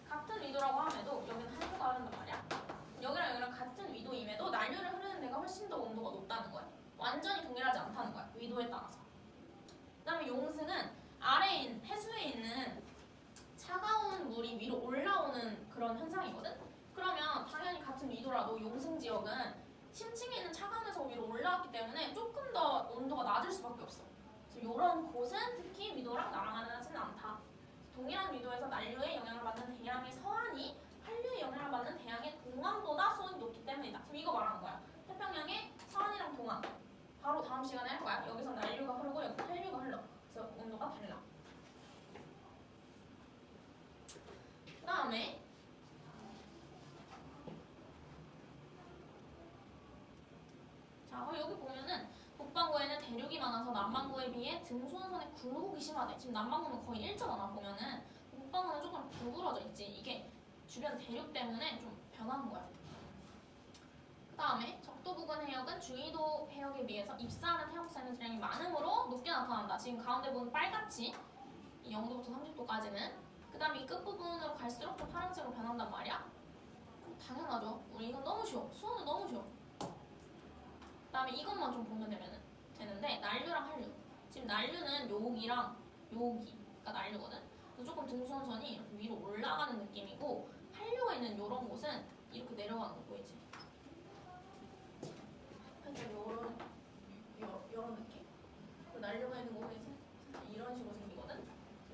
같은 위도라고 함에도 여기는 한류가 흐른단 말이야. 여기랑 여기랑 같은 위도임에도 난류를 흐르는 데가 훨씬 더 온도가 높다는 거야. 완전히 동일하지 않다는 거야. 위도에 따라서. 그 다음에 용승은 아래에 해수에 있는 차가운 물이 위로 올라오는 그런 현상이거든. 그러면 당연히 같은 위도라도 용승 지역은 심층에 있는 차가운 에서 위로 올라왔기 때문에 조금 더 온도가 낮을 수밖에 없어. 그래서 이런 곳은 특히 위도랑 나란하지는 않다. 동일한 위도에서 난류의 영향을 받는 대양의 서안이 한류의 영향을 받는 대양의 동안보다 수온이 높기 때문이다. 지금 이거 말하는 거야. 태평양의 서안이랑 동안. 바로 다음 시간에 할 거야. 여기서 난류가 흐르고 여기서 한류가 흘러. 그래서 온도가 달라. 그 다음에 자, 여기 보면은 북반구에는 대륙이 많아서 남반구에 비해 등수원선의 굴곡이 심하대. 지금 남반구는 거의 일자잖아. 보면은 북반구는 조금 구부러져 있지. 이게 주변 대륙 때문에 좀 변하는 거야. 그 다음에 적도 부근 해역은 중위도 해역에 비해서 입사하는 태양폭사 에너지량이 많으므로 높게 나타난다. 지금 가운데 보면 빨갛지. 이 0도부터 30도까지는. 그 다음에 이 끝부분으로 갈수록 더 파란색으로 변한단 말이야. 당연하죠. 우리 이건 너무 쉬워. 수온은 너무 쉬워. 그 다음에 이것만 좀 보면 되는데 난류랑 한류. 지금 난류는 여기랑 여기가 난류거든. 그래서 조금 등수원선이 이렇게 위로 올라가는 느낌이고 한류가 있는 이런 곳은 이렇게 내려가는 거 보이지? 살짝 요런 느낌? 그리고 난류가 있는 곳은 이런 식으로 생기거든?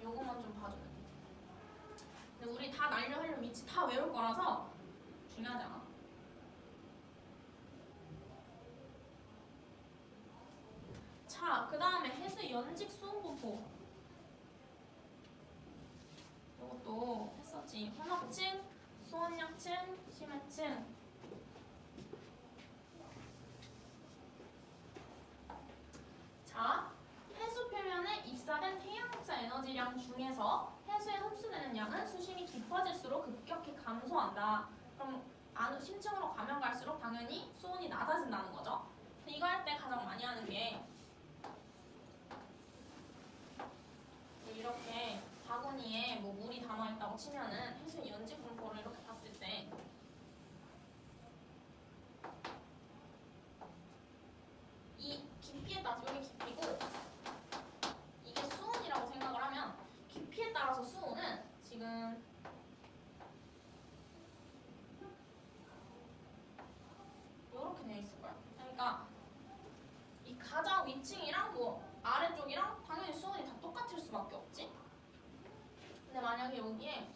요것만 좀 봐주면 돼. 근데 우리 다 난류, 한류 위치 다 외울 거라서 중요하지 않아. 자, 그 다음에 해수의 연직 수온 분포. 이것도 했었지. 혼합층, 수온약층, 심해층. 자, 해수 표면에 입사된 태양폭사 에너지량 중에서 해수에 흡수되는 양은 수심이 깊어질수록 급격히 감소한다. 그럼 심층으로 가면 갈수록 당연히 수온이 낮아진다는 거죠. 이거 할 때 가장 많이 하는 게 이렇게 바구니에 뭐 물이 담아있다고 치면은 해수의 연직 분포를 이렇게 봤을 때 이 깊이에 따라서 여기 깊이고 이게 수온이라고 생각을 하면 깊이에 따라서 수온은 지금 이렇게 되어 있을 거야. 그러니까 이 가장 위층이랑 뭐 아래쪽이랑 당연히 수온이 다 똑같을 수밖에 없지. 근데 만약에 여기에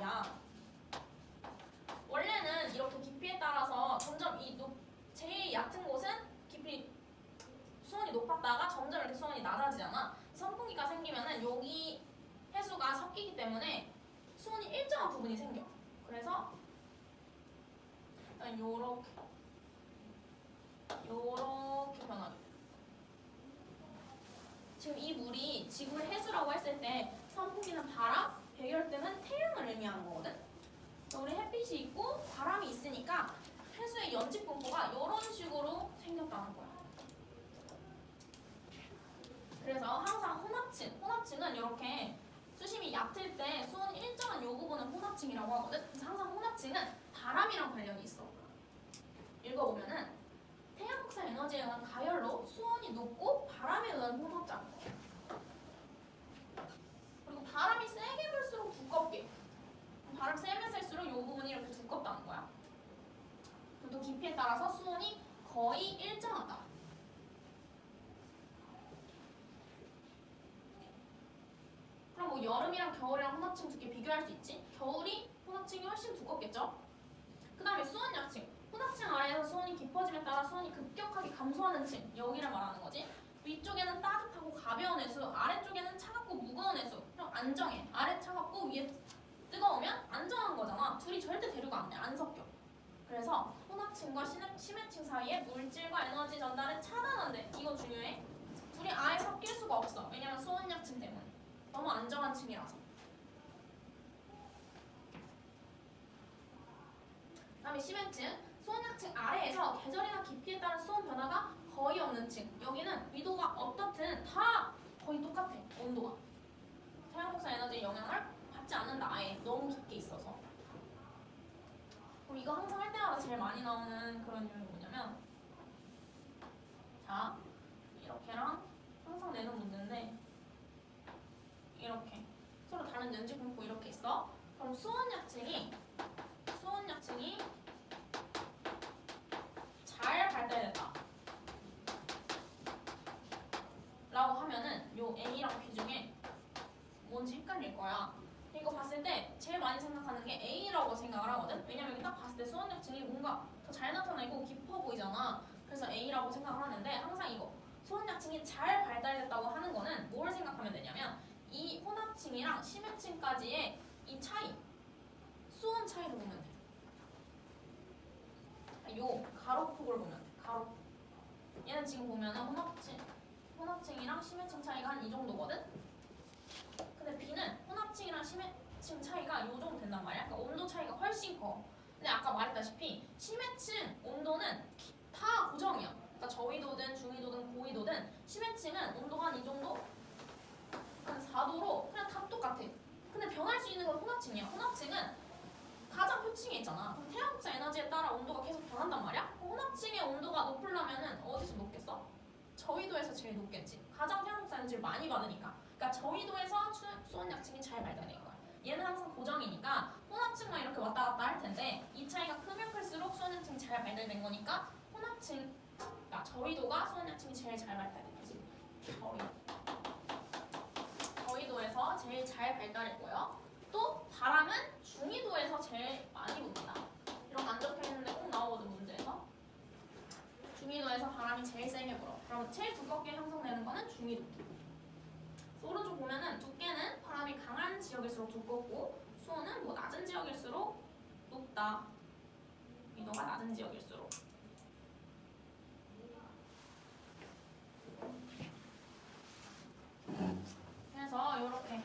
거야. 원래는 이렇게 깊이에 따라서 점점 제일 얕은 곳은 깊이 수온이 높았다가 점점 이렇게 수온이 낮아지잖아. 선풍기가 생기면은 여기 해수가 섞이기 때문에 수온이 일정한 부분이 생겨. 그래서 요렇게 변하게 돼. 지금 이 물이 지구의 해수라고 했을 때 선풍기는 바람, 백열등은 태양을 의미하는 거거든. 우리 햇빛이 있고 바람이 있으니까 해수의 연직 분포가 이런 식으로 생겼다는 거야. 그래서 항상 혼합층은 이렇게 수심이 얕을 때 수온 일정한 요 부분은 혼합층이라고 하거든. 그래서 항상 혼합층은 바람이랑 관련이 있어. 읽어보면은 태양 복사 에너지에 의한 가열로 수온이 높고 바람에 의한 혼합자인 거야. 그리고 바람이 세게 불수록 두껍게. 바람 세면 셀수록 이 부분이 이렇게 두껍다는 거야. 또 깊이에 따라서 수온이 거의 일정하다. 그럼 뭐 여름이랑 겨울이랑 혼합층 두께 비교할 수 있지? 겨울이 혼합층이 훨씬 두껍겠죠? 그 다음에 수온 약층. 혼합층 아래에서 수온이 깊어짐에 따라 수온이 급격하게 감소하는 층. 여기를 말하는 거지. 위쪽에는 따뜻하고 가벼운 해수, 아래쪽에는 차갑고 무거운 해수. 그럼 안정해. 아래 차갑고 위에 뜨거우면 안정한 거잖아. 둘이 절대 대류가 안 돼. 안 섞여. 그래서 혼합층과 심해층 사이에 물질과 에너지 전달을 차단한대. 이거 중요해. 둘이 아예 섞일 수가 없어. 왜냐면 수온 약층 때문에. 너무 안정한 층이라서. 그다음에 심해층. 수온 약층 아래에서 계절이나 깊이에 따른 수온 변화가 거의 없는 층. 여기는 위도가 어떻든 다 거의 똑같아. 온도가. 태양 복사 에너지의 영향을 받지 않는다. 아예 너무 깊게 있어서. 그럼 이거 항상 할 때마다 제일 많이 나오는 그런 유형이 뭐냐면, 자, 이렇게랑 항상 내는 문제인데, 이렇게 서로 다른 연직 분포 이렇게 있어. 그럼 수온 약층이 잘 발달됐다 라고 하면은 요 A랑 B 중에 뭔지 헷갈릴 거야. 이거 봤을 때 제일 많이 생각하는 게 A라고 생각을 하거든. 왜냐면 여기 딱 봤을 때 수온 약층이 뭔가 더 잘 나타나고 깊어 보이잖아. 그래서 A라고 생각을 하는데, 항상 이거 수온 약층이 잘 발달됐다고 하는 거는 뭘 생각하면 되냐면, 이 혼합층이랑 심해층까지의 이 차이, 수온 차이를 보면 돼. 요 가로폭을 보면 돼. 가로폭. 얘는 지금 보면은 혼합층이랑 심해층 차이가 한 이 정도거든. 근데 B는 혼합층이랑 심해층 차이가 요 정도 된단 말이야. 그러니까 온도 차이가 훨씬 커. 근데 아까 말했다시피 심해층 온도는 다 고정이야. 그러니까 저위도든 중위도든 고위도든 심해층은 온도가 한 이 정도? 한 4도로 그냥 다 똑같아. 근데 변할 수 있는 건 혼합층이야. 혼합층은 가장 표층에 있잖아. 그럼 태양 복사 에너지에 따라 온도가 계속 변한단 말이야? 혼합층의 온도가 높으려면은 어디서 높겠어? 저위도에서 제일 높겠지. 가장 태양 복사 에너지를 많이 받으니까. 그러니까 저위도에서 수온 약층이 잘 발달된 거야. 얘는 항상 고정이니까 혼합층만 이렇게 왔다 갔다 할 텐데, 이 차이가 크면 클수록 수온 약층이 잘 발달된 거니까 혼합층, 그러니까 저위도가 수온 약층이 제일 잘 발달된 거지. 저위도에서 제일 잘 발달했고요. 또 바람은 중위도에서 제일 많이 붑니다. 이런 거 안 적혀있는데 꼭 나오거든, 문제에서. 중위도에서 바람이 제일 세게 불어. 그럼 제일 두껍게 형성되는 거는 중위도. 오른쪽 보면은 두께는 바람이 강한 지역일수록 두껍고, 수온은 뭐 낮은 지역일수록 높다. 위도가 낮은 지역일수록. 그래서 이렇게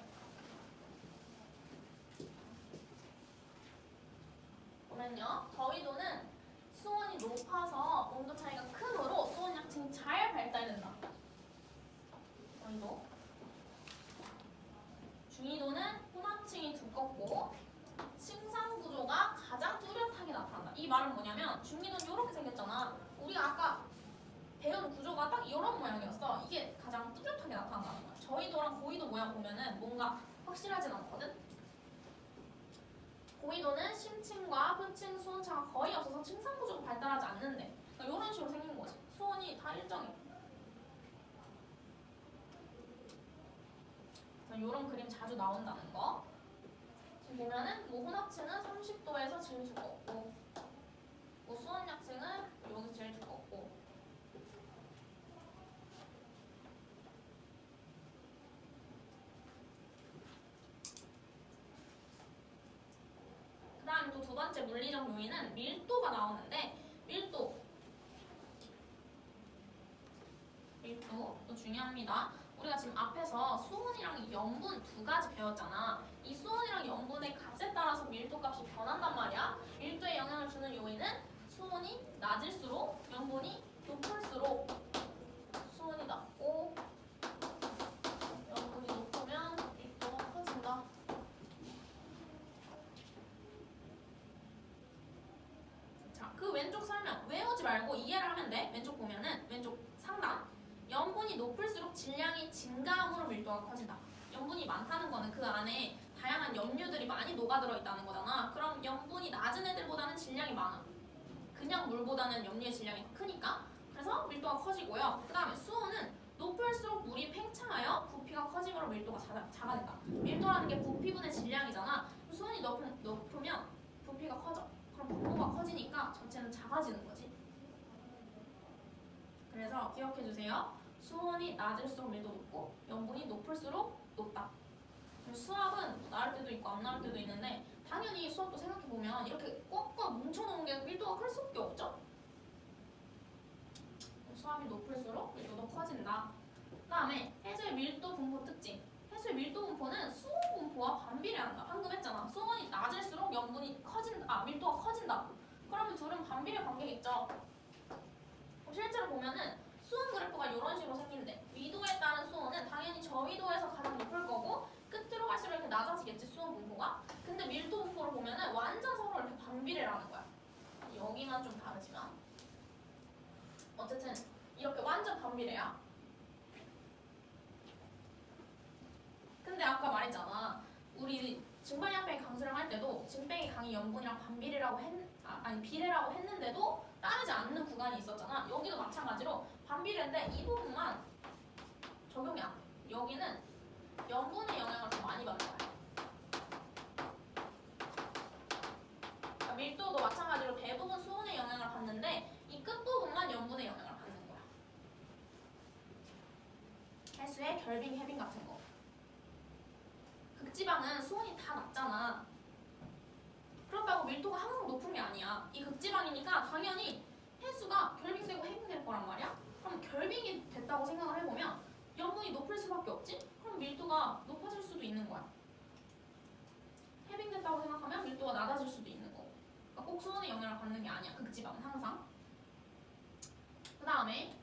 보면요, 저위도는 수온이 높아서 온도 차이가 크므로 수온 약층이 잘 발달된다. 저위도. 중위도는 혼합층이 두껍고 층상 구조가 가장 뚜렷하게 나타난다. 이 말은 뭐냐면, 중위도는 이렇게 생겼잖아. 우리가 아까 배운 구조가 딱 이런 모양이었어. 이게 가장 뚜렷하게 나타난다는 거야. 저위도랑 고위도 모양 보면은 뭔가 확실하진 않거든. 고위도는 심층과 표층 수온차가 거의 없어서 층상 구조가 발달하지 않는데, 그러니까 이런 식으로 생긴 거지. 수온이 다 일정해. 이런 그림 자주 나온다는 거. 보면은 뭐 혼합층은 30도에서 제일 두껍고 뭐 수온약층은 여기 제일 두껍고 그 다음에 또 두 번째 물리적 요인은 밀도가 나오는데 밀도도 중요합니다. 우리가 지금 앞에서 수온이랑 염분 두 가지 배웠잖아. 이 수온이랑 염분의 값에 따라서 밀도 값이 변한단 말이야. 밀도에 영향을 주는 요인은 수온이 낮을수록 염분이 높을수록 수온이 낮고 염분이 높으면 밀도가 커진다. 자, 그 왼쪽 설명 외우지 말고 이해를 하면 돼. 왼쪽 보면은 왼쪽 상단 염분이 높을수록 질량이 증가함으로 밀도가 커진다. 염분이 많다는 거는 그 안에 다양한 염류들이 많이 녹아들어 있다는 거잖아. 그럼 염분이 낮은 애들보다는 질량이 많아. 그냥 물보다는 염류의 질량이 더 크니까. 그래서 밀도가 커지고요. 그 다음에 수온은 높을수록 물이 팽창하여 부피가 커지므로 밀도가 작아진다. 밀도라는 게 부피분의 질량이잖아. 수온이 높으면 부피가 커져. 그럼 분모가 커지니까 전체는 작아지는 거지. 그래서 기억해주세요. 수온이 낮을수록 밀도 높고 염분이 높을수록 높다. 수압은 뭐 나올 때도 있고 안 나올 때도 있는데 당연히 수압도 생각해보면 이렇게 꽉꽉 뭉쳐놓은 게 밀도가 클 수밖에 없죠. 수압이 높을수록 밀도도 커진다. 그 다음에 해수의 밀도 분포 특징. 해수의 밀도 분포는 수온 분포와 반비례한다. 방금 했잖아. 수온이 낮을수록 밀도가 커진다. 그러면 둘은 반비례 관계겠죠. 실제로 보면은 수온 그래프가 이런 식으로 생기는데 위도에 따른 수온은 당연히 저위도에서 가장 높을 거고 끝으로 갈수록 이렇게 낮아지겠지 수온 분포가. 근데 밀도 분포를 보면은 완전 서로 이렇게 반비례라는 거야. 여기만 좀 다르지만 어쨌든 이렇게 완전 반비례야. 근데 아까 말했잖아. 우리 증발염병 강수량 할 때도 증뱅이 강이 염분이랑 비례라고 했는데도 따르지 않는 구간이 있었잖아. 여기도 마찬가지로 반비례인데 이 부분만 적용이 안 돼. 여기는 염분의 영향을 더 많이 받는 거야. 그러니까 밀도도 마찬가지로 대부분 수온의 영향을 받는데 이 끝부분만 염분의 영향을 받는 거야. 해수의 결빙, 해빙 같은 거. 극지방은 수온이 다 낮잖아. 그렇다고 밀도가 항상 높은 게 아니야. 이 극지방이니까 당연히 해수가 결빙되고 해빙될 거란 말이야. 그럼 결빙이 됐다고 생각을 해보면 염분이 높을 수밖에 없지? 그럼 밀도가 높아질 수도 있는 거야. 해빙됐다고 생각하면 밀도가 낮아질 수도 있는 거고. 그러니까 꼭 수온의 영향을 받는 게 아니야. 극지방은 항상. 그 다음에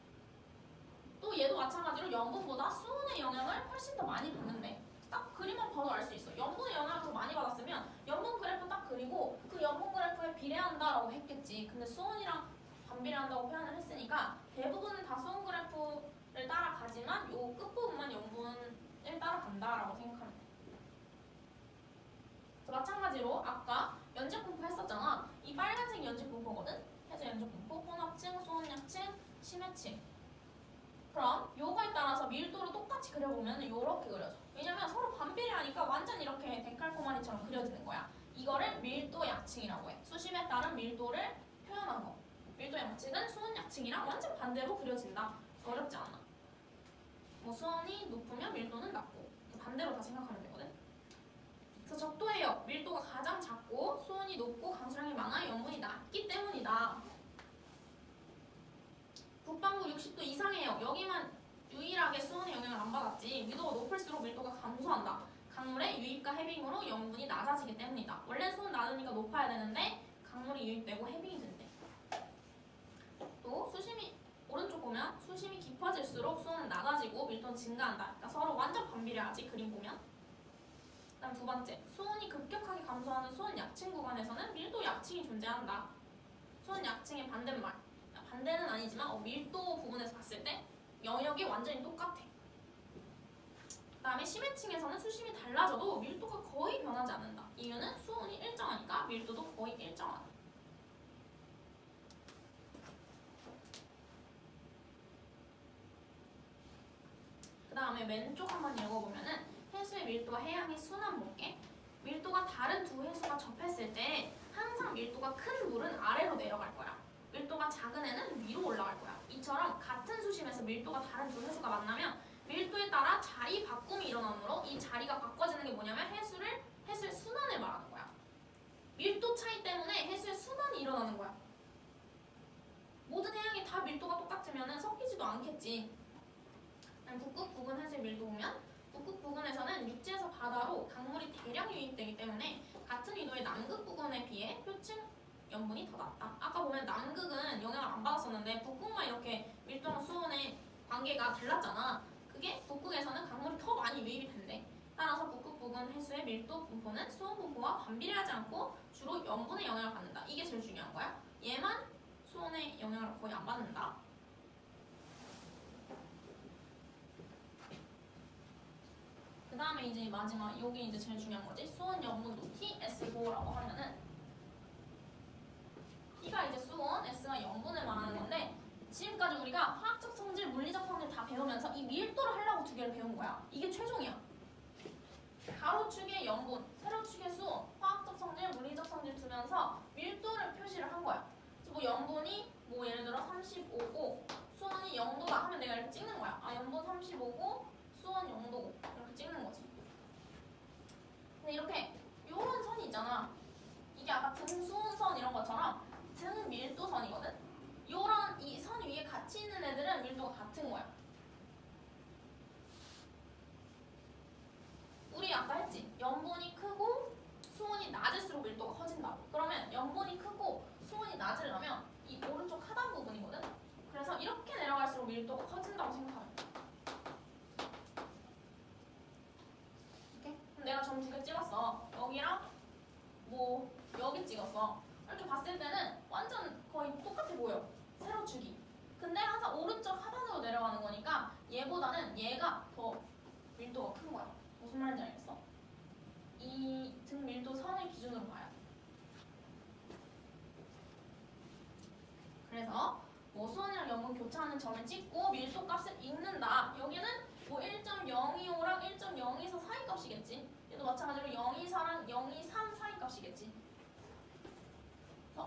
또 얘도 마찬가지로 염분보다 수온의 영향을 훨씬 더 많이 받는데 딱 그림만 봐도 알 수 있어. 염분의 영향을 더 많이 받았으면 염분 그래프 딱 그리고 그 염분 그래프에 비례한다라고 했겠지. 근데 수온이랑 반비례한다고 표현을 했으니까 대부분은 다 수온 그래프를 따라가지만 요 끝부분만 염분을 따라간다라고 생각하면 돼. 마찬가지로 아까 연직 분포 했었잖아. 이 빨간색 연직 분포거든. 해수 연직 분포, 혼합층, 수온약층, 심해층. 그럼 요거에 따라서 밀도를 똑같이 그려보면 요렇게 그려져. 왜냐면 서로 반비례하니까 완전 이렇게 데칼코마니처럼 그려지는 거야. 이거를 밀도 약층이라고 해. 수심에 따른 밀도를 표현한 거. 밀도 약층은 수온 약층이랑 완전 반대로 그려진다. 어렵지 않아. 뭐 수온이 높으면 밀도는 낮고 반대로 다 생각하면 되거든. 그래서 적도해역 밀도가 가장 작고 수온이 높고 강수량이 많아 염분이 낮기 때문이다. 북반구 60도 이상의 역 여기만 유일하게 수온의 영향을 안 받았지. 위도가 높을수록 밀도가 감소한다. 강물의 유입과 해빙으로 염분이 낮아지기 때문이다. 원래 수온 낮으니까 높아야 되는데 강물이 유입되고 해빙이 된대. 또 수심이 오른쪽 보면 수심이 깊어질수록 수온은 낮아지고 밀도는 증가한다. 그러니까 서로 완전 반비례하지 그림 보면. 그다음 두 번째, 수온이 급격하게 감소하는 수온 약층 구간에서는 밀도 약층이 존재한다. 수온 약층의 반대말. 반대는 아니지만 밀도 부분에서 봤을 때 영역이 완전히 똑같아. 그 다음에 심해층에서는 수심이 달라져도 밀도가 거의 변하지 않는다. 이유는 수온이 일정하니까 밀도도 거의 일정하다. 그 다음에 왼쪽 한번 읽어보면은 해수의 밀도와 해양의 순환 볼게. 밀도가 다른 두 해수가 접했을 때 항상 밀도가 큰 물은 아래로 내려갈 거야. 밀도가 작은 애는 위로 올라갈 거야. 이처럼 같은 수심에서 밀도가 다른 두 해수가 만나면 밀도에 따라 자리 바꿈이 일어나므로 이 자리가 바꿔지는 게 뭐냐면 해수의 순환을 말하는 거야. 밀도 차이 때문에 해수의 순환이 일어나는 거야. 모든 해양이 다 밀도가 똑같으면 섞이지도 않겠지. 북극 부근 해수의 밀도 보면 북극 부근에서는 육지에서 바다로 강물이 대량 유입되기 때문에 같은 위도의 남극 부근에 비해 표층 염분이 더 낮다. 아까 보면 남극은 영향을 안 받았었는데 북극만 이렇게 밀도랑 수온의 관계가 달랐잖아. 그게 북극에서는 강물이 더 많이 유입이 된대. 따라서 북극 부근 해수의 밀도 분포는 수온 분포와 반비례하지 않고 주로 염분의 영향을 받는다. 이게 제일 중요한 거야. 얘만 수온의 영향을 거의 안 받는다. 그 다음에 이제 마지막 여기 이제 제일 중요한 거지. 수온 염분도 TS고라고 하면은 T가 이제 수온, S가 염분을 말하는 건데 지금까지 우리가 화학적 성질, 물리적 성질 다 배우면서 이 밀도를 하려고 두 개를 배운 거야. 이게 최종이야. 가로축의 염분, 세로축의 수온, 화학적 성질, 물리적 성질 두면서 밀도를 표시를 한 거야. 그래서 뭐 염분이 뭐 예를 들어 35고 수온이 0도다 하면 내가 이렇게 찍는 거야. 아 염분 35고 수온 0도고 이렇게 찍는 거지. 근데 이렇게 요런 선이 있잖아. 이게 아까 등수온선 이런 것처럼 등밀도선이거든. 요런 이 선 위에 같이 있는 애들은 밀도가 같은 거야. 우리 아까 했지. 염분이 크고 수온이 낮을수록 밀도가 커진다고. 그러면 염분이 크고 수온이 낮으려면 이 오른쪽 하단 부분이거든. 그래서 이렇게 내려갈수록 밀도가 커진다고 생각하면 돼. 이렇게? 그럼 내가 점 2개 찍었어. 여기랑 뭐 여기 찍었어. 이렇게 봤을 때는 완전 거의 똑같아 보여. 세로축이. 근데 항상 오른쪽 하단으로 내려가는 거니까 얘보다는 얘가 더 밀도가 큰 거야. 무슨 말인지 알겠어? 이 등 밀도 선을 기준으로 봐야 돼. 그래서 뭐 수온이랑 염분 교차하는 점을 찍고 밀도 값을 읽는다. 여기는 뭐 1.025랑 1.024 사이 값이겠지. 얘도 마찬가지로 024랑 023 사이 값이겠지.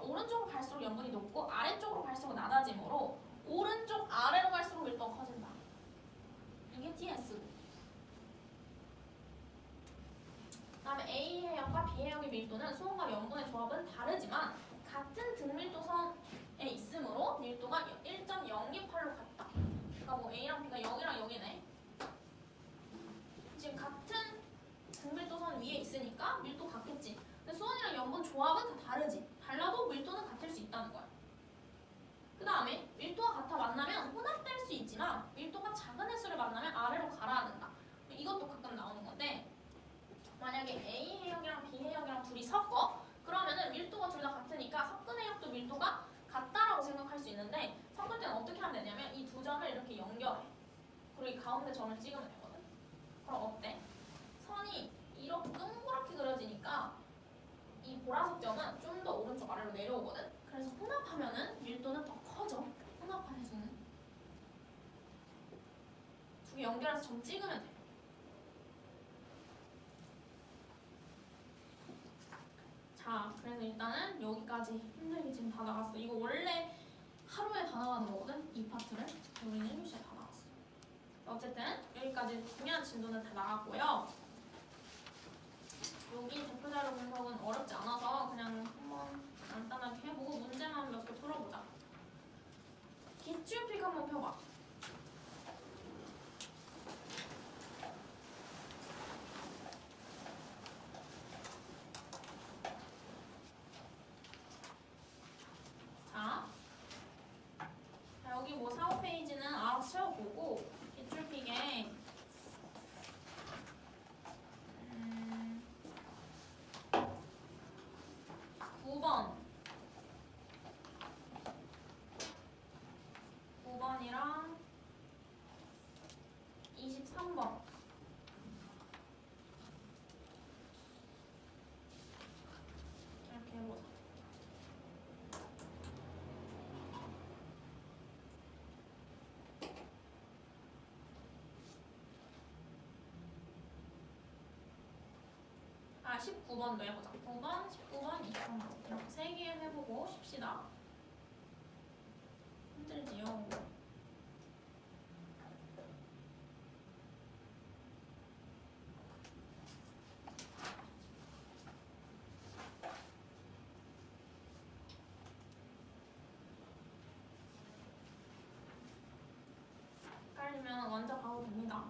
오른쪽으로 갈수록 염분이 높고 아래쪽으로 갈수록 낮아지므로 오른쪽 아래로 갈수록 밀도가 커진다. 이게 TS. 그다음에 A 해역과 B 해역의 밀도는 수온과 염분의 조합은 다르지만 같은 등밀도선에 있으므로 밀도가 1.028로 같다. 그러니까 뭐 A랑 B가 여기랑 여기네. 지금 같은 등밀도선 위에 있으니까 밀도 같겠지. 근데 수온이랑 염분 조합은 다 다르지. 달라도 밀도는 같을 수 있다는 거야. 그 다음에 밀도가 같아 만나면 혼합될 수 있지만 밀도가 작은 횟수를 만나면 아래로 가라앉는다. 이것도 가끔 나오는 건데 만약에 A 해역이랑 B 해역이랑 둘이 섞어? 그러면은 밀도가 둘 다 같으니까 섞은 해역도 밀도가 같다라고 생각할 수 있는데 섞을 때는 어떻게 하면 되냐면 이 두 점을 이렇게 연결해. 그리고 이 가운데 점을 찍으면 되거든. 그럼 어때? 선이 이렇게 동그랗게 그려지니까 이 보라색 점은 좀 더 오른쪽 아래로 내려오거든. 그래서 혼합하면은 밀도는 더 커져. 혼합한 해수는 두 개 연결해서 점 찍으면 돼. 자, 그래서 일단은 여기까지 힘들게 지금 다 나갔어. 이거 원래 하루에 다 나가는 거거든. 이 파트를. 우리는 1교시에 다 나갔어. 어쨌든 여기까지 중요한 진도는 다 나갔고요. 여기 대표자료 분석은 어렵지 않아서 그냥 한번 간단하게 해보고 문제만 몇 개 풀어보자. 기출픽 한번 펴봐. 자, 여기 뭐 4, 5페이지는 알아서 채워보고 기출픽에 9번이랑 23번 이렇게 해보자. 19번도 해보자. 9번, 19번, 23번 이렇게 3개 해보고 쉽시다. 힘들지요? 헷갈리면 먼저 가도 됩니다.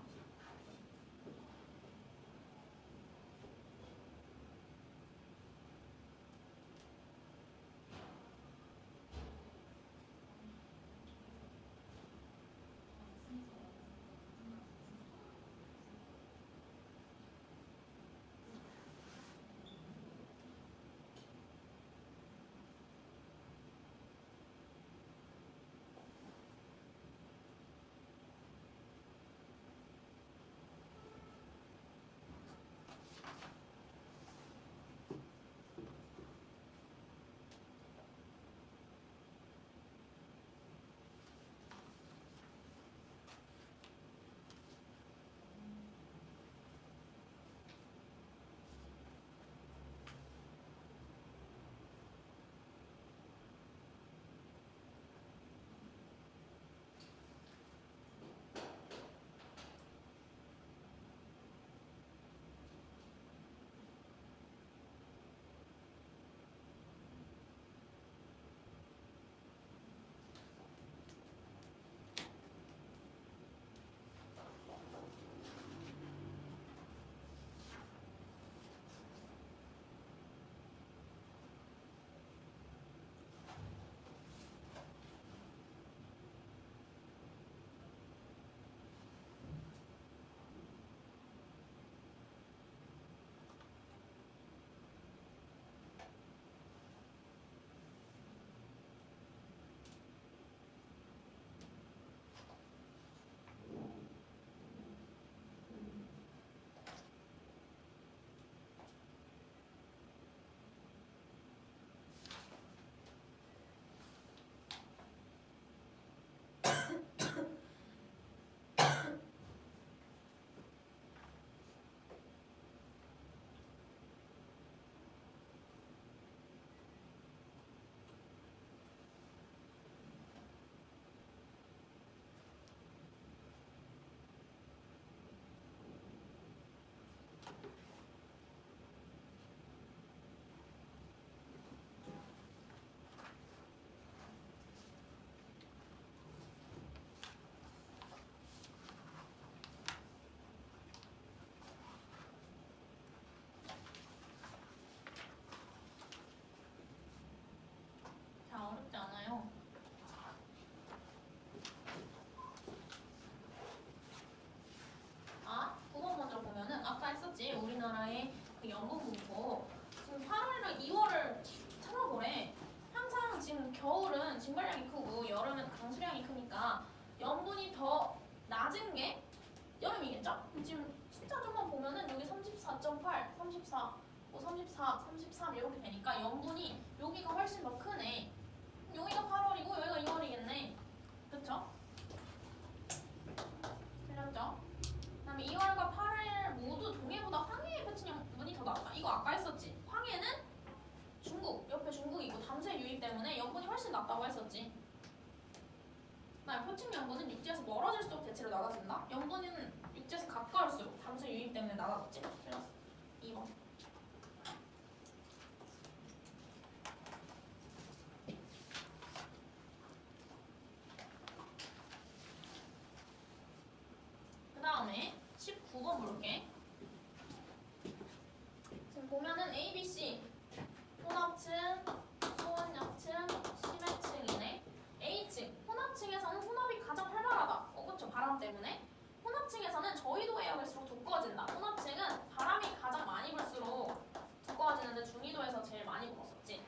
자, 어렵지 않아요. 아, 9번 먼저 보면은 아까 했었지. 우리나라의 그 연금분포 지금 8월이랑 2월을 찾아보래. 항상 지금 겨울은 증발량이 크고 여름은 강수량이 크니까 염분이 더 낮은 게 여름이겠죠? 지금 숫자 좀만 보면은 여기 34.8, 34, 뭐 34, 33 이렇게 되니까 염분이 여기가 훨씬 더 크네. 여기가 8월이고 여기가 2월이겠네. 그쵸? 틀렸죠? 그 다음에 2월과 8월 모두 동해보다 황해의 표층염분이 더 낮다. 이거 아까 했었지. 황해는 중국, 옆에 중국이 있고 담수의 유입 때문에 염분이 훨씬 낮다고 했었지. 그다음에 표층염분은 육지에서 멀어질수록 대체로 낮아진다. 염분은 육지에서 가까울수록 담수의 유입 때문에 낮아졌지. 틀렸어. 2번. 그 다음에 19번 볼게. 지금 보면은 A, B, C 혼합층, 소원역층, 심해층이네. A층 혼합층에서는 혼합이 가장 활발하다. 그쵸? 바람 때문에. 혼합층에서는 저희도 해역일수록 두꺼워진다. 혼합층은 바람이 가장 많이 불수록 두꺼워지는데 중위도에서 제일 많이 불었었지.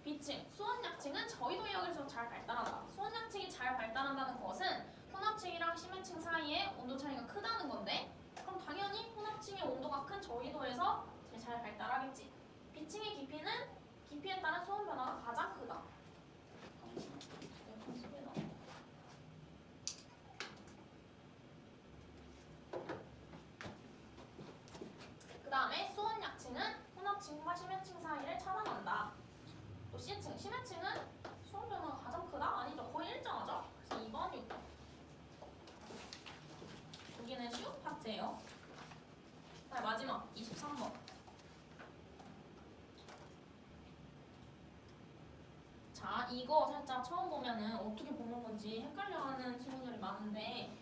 B층 수원약층은 저희도 해역일수록 잘 발달한다. 수원약층이 잘 발달한다는 것은 혼합층이랑 심해층 사이에 온도 차이가 크다는 건데, 그럼 당연히 혼합층의 온도가 큰 저희도에서 제일 잘 발달하겠지. B층의 깊이에 따른 수온 변화가 가장 크다. 그 다음에 수온약층은 자, 이거 살짝 처음 보면은 어떻게 보는 건지 헷갈려하는 친구들이 많은데,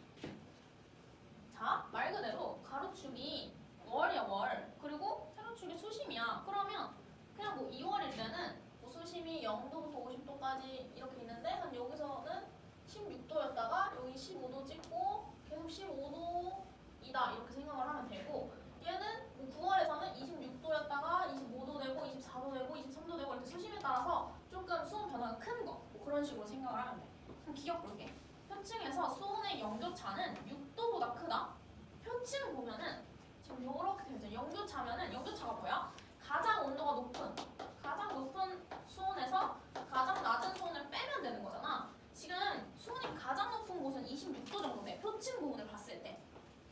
자, 말 그대로 가로축이 월이야, 월. 그리고 세로축이 수심이야. 그러면 그냥 뭐 2월일 때는 뭐 수심이 0도부터 50도까지 이렇게 있는데, 한 여기서는 16도였다가 여기 15도 찍고 계속 15도이다 이렇게 생각을 하면 되고, 얘는 뭐 9월에서는 26도였다가 25도 되고 24도 되고 23도 되고 이렇게 수심에 따라서 조금 수온 변화가 큰 거, 뭐 그런 식으로 생각을 하면 돼. 그럼 기억 볼게. 표층에서 수온의 영교차는 6도보다 크다. 표층 보면은 지금 이렇게 되죠. 영교차면은 영교차가 뭐야? 가장 온도가 높은, 가장 높은 수온에서 가장 낮은 수온을 빼면 되는 거잖아. 지금 수온이 가장 높은 곳은 26도 정도 돼. 표층 부분을 봤을 때.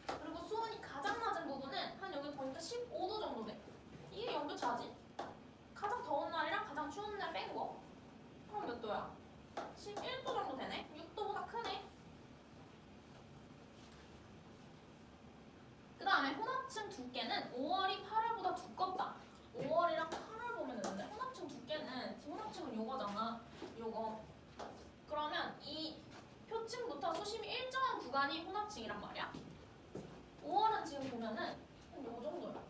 그리고 수온이 가장 낮은 부분은 한 여기 보니까 15도 정도 돼. 이게 영교차지. 가장 더운 날이랑 가장 추운 날 뺀 거. 그럼 몇 도야? 11도 정도 되네? 6도보다 크네? 그 다음에 혼합층 두께는 5월이 8월보다 두껍다. 5월이랑 8월 보면 되는데 혼합층 두께는, 지금 혼합층은 요거잖아. 요거. 그러면 이 표층부터 수심이 일정한 구간이 혼합층이란 말이야. 5월은 지금 보면은 요 정도야.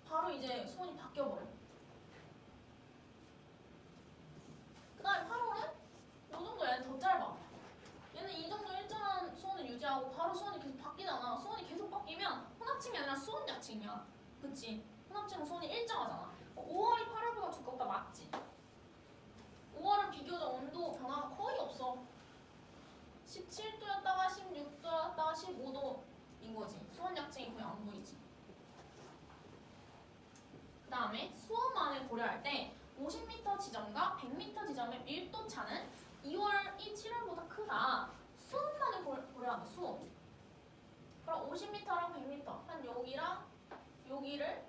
바로 이제 수온이 바뀌어버려. 그 다음에 8월은 요 정도, 얘는 더 짧아. 얘는 이 정도 일정한 수온을 유지하고 바로 수온이 계속 바뀌잖아. 수온이 계속 바뀌면 혼합층이 아니라 수온 약층이야. 그치? 혼합층은 수온이 일정하잖아. 5월이 8월보다 두껍다 맞지? 5월은 비교적 온도 변화가 거의 없어. 17도였다가 16도였다가 15도인 거지. 수온 약층이 거의 안 보이지. 그 다음에 수온만을 고려할 때 50m 지점과 100m 지점의 밀도 차는 2월이 7월보다 크다. 수온만을 고려하면 수온. 그럼 50m랑 100m, 한 여기랑 여기를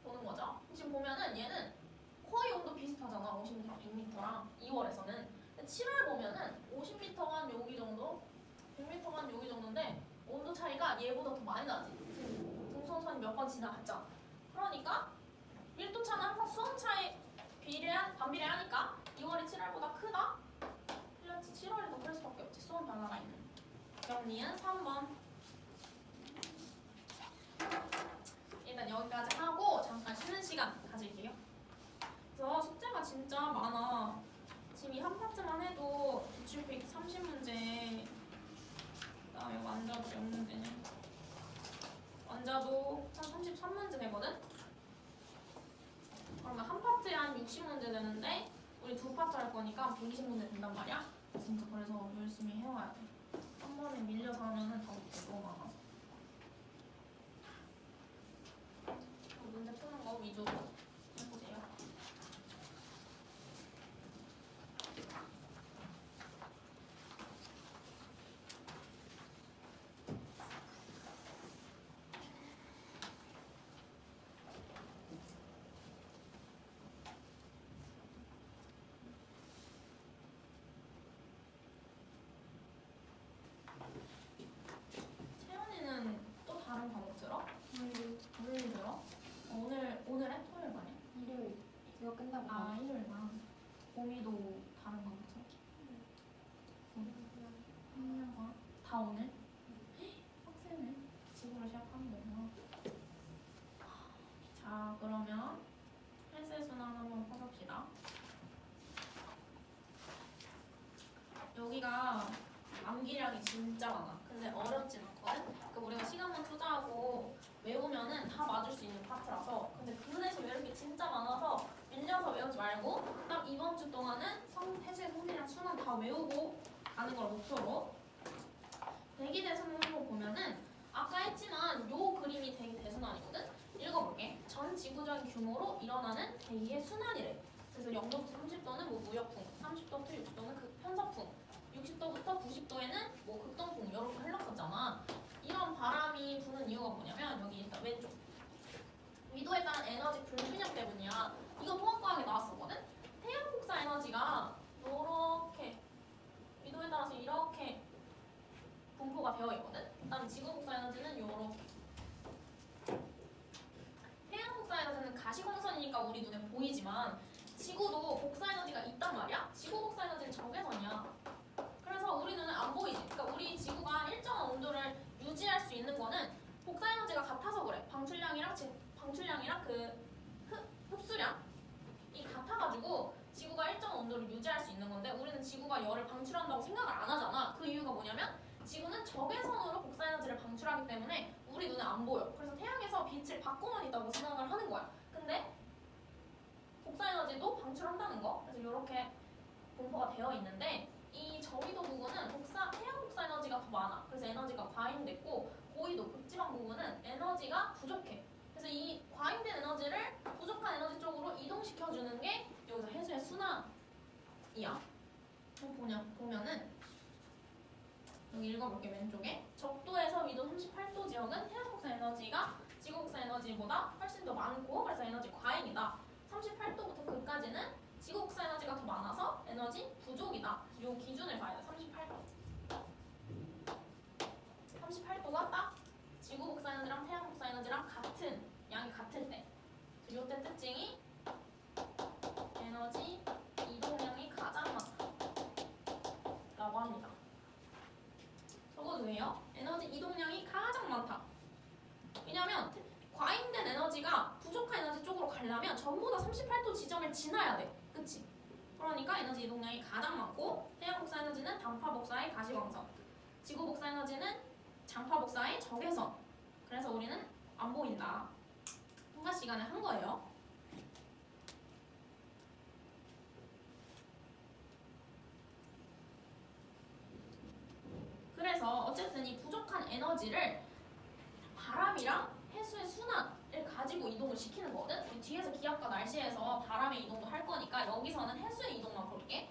보는 거죠. 지금 보면은 얘는 거의 온도 비슷하잖아. 50m, 100m랑 2월에서는. 7월 보면은 50m간 여기 정도, 100m간 여기 정도인데 온도 차이가 얘보다 더 많이 나지. 동선선이 몇 번 지나갔잖아. 그러니까 밀도 차는 항상 수온 차에 반비례하니까 2월이 7월보다 크다? 틀렸지. 7월이 더 클 수밖에 없지. 수온 변화가 있는. 정리은 3번. 일단 여기까지 하고 잠깐 쉬는 시간 가질게요. 그래서 숙제가 진짜 많아. 지금 이 한 파트만 해도 기출픽 30문제, 그다음에 완자도 몇 문제냐? 완자도 한 33문제 되거든? 그러면 한 파트에 한 60문제 되는데 우리 두 파트 할 거니까 120문제 된단 말이야. 진짜 그래서 열심히 해와야 돼. 한 번에 밀려서 하면은 다 못해. 너무 많아서. 문제 푸는 거 위주로 해보세요. 채연이는 또 다른 과목 들어? 물리 들어? 오늘 해? 토요일 반에? 일요일 이거 끝나고 아, 일요일 반. 봄이도 다른 과목 들어? 한명과 다 오늘? 빡세네. 집으로 시작하면 되구나. 자, 그러면 헬스 순환 한번 써봅시다. 여기가 암기량이 진짜 많아. 근데 어렵진 않거든? 그러니까 우리가 시간만 투자하고 외우면은 다 맞을 수 있는 파트라서. 근데 그 대신 외울 게 진짜 많아서 밀려서 외우지 말고 딱 이번 주 동안은 해수의 성질이랑 순환 다 외우고 가는 걸 목표로. 대기대순환으로 보면은 아까 했지만 요 그림이 대기대순환이거든? 읽어볼게. 전 지구적인 규모로 일어나는 대기의 순환이래. 그래서 0도부터 30도는 뭐 무역풍, 30도부터 60도는 편서풍, 60도부터 90도에는 뭐 극동풍 이렇게 흘렀었잖아. 이런 바람이 부는 이유가 뭐냐면 여기 일단 왼쪽 위도에 따른 에너지 불균형 때문이야. 이거 통합과학에 나왔었거든? 태양 복사 에너지가 이렇게 위도에 따라서 이렇게 분포가 되어 있거든? 그다음에 지구 복사 에너지는 이렇게. 태양 복사 에너지는 가시광선이니까 우리 눈에 보이지만 지구도 복사 에너지가 있단 말이야. 지구 지구가 열을 방출한다고 생각을 안 하잖아. 그 이유가 뭐냐면 지구는 적외선으로 복사에너지를 방출하기 때문에 우리 눈에 안 보여. 그래서 태양에서 빛을 받고만 있다고 생각을 하는 거야. 근데 복사에너지도 방출한다는 거. 그래서 이렇게 분포가 되어 있는데 이 저위도 부분은 태양 복사에너지가 더 많아. 그래서 에너지가 과잉됐고 고위도 극지방 부분은 에너지가 부족해. 그래서 이 과잉된 에너지를 부족한 에너지 쪽으로 이동시켜주는 게 여기서 해수의 순환이야. 보면은 여기 읽어볼게. 왼쪽에 적도에서 위도 38도 지역은 태양 복사 에너지가 지구 복사 에너지보다 훨씬 더 많고 그래서 에너지 과잉이다. 38도부터 그까지는 지구 복사 에너지가 더 많아서 에너지 부족이다. 이 기준을 봐야 돼. 38도가 딱 지구 복사 에너지랑 태양 복사 에너지랑 같은 양이 같을 때. 이때 특징이 에너지 이동량이 가장 많다라고 합니다. 적어도 왜요? 에너지 이동량이 가장 많다. 왜냐하면 과잉된 에너지가 부족한 에너지 쪽으로 가려면 전부 다 38도 지점을 지나야 돼. 그치? 그러니까 에너지 이동량이 가장 많고 태양 복사 에너지는 단파 복사의 가시광선, 지구 복사 에너지는 장파 복사의 적외선. 그래서 우리는 안 보인다. 통과 시간에 한 거예요. 그래서 어쨌든 이 부족한 에너지를 바람이랑 해수의 순환을 가지고 이동을 시키는 거거든. 우리 뒤에서 기압과 날씨에서 바람의 이동도 할 거니까 여기서는 해수의 이동만 볼게.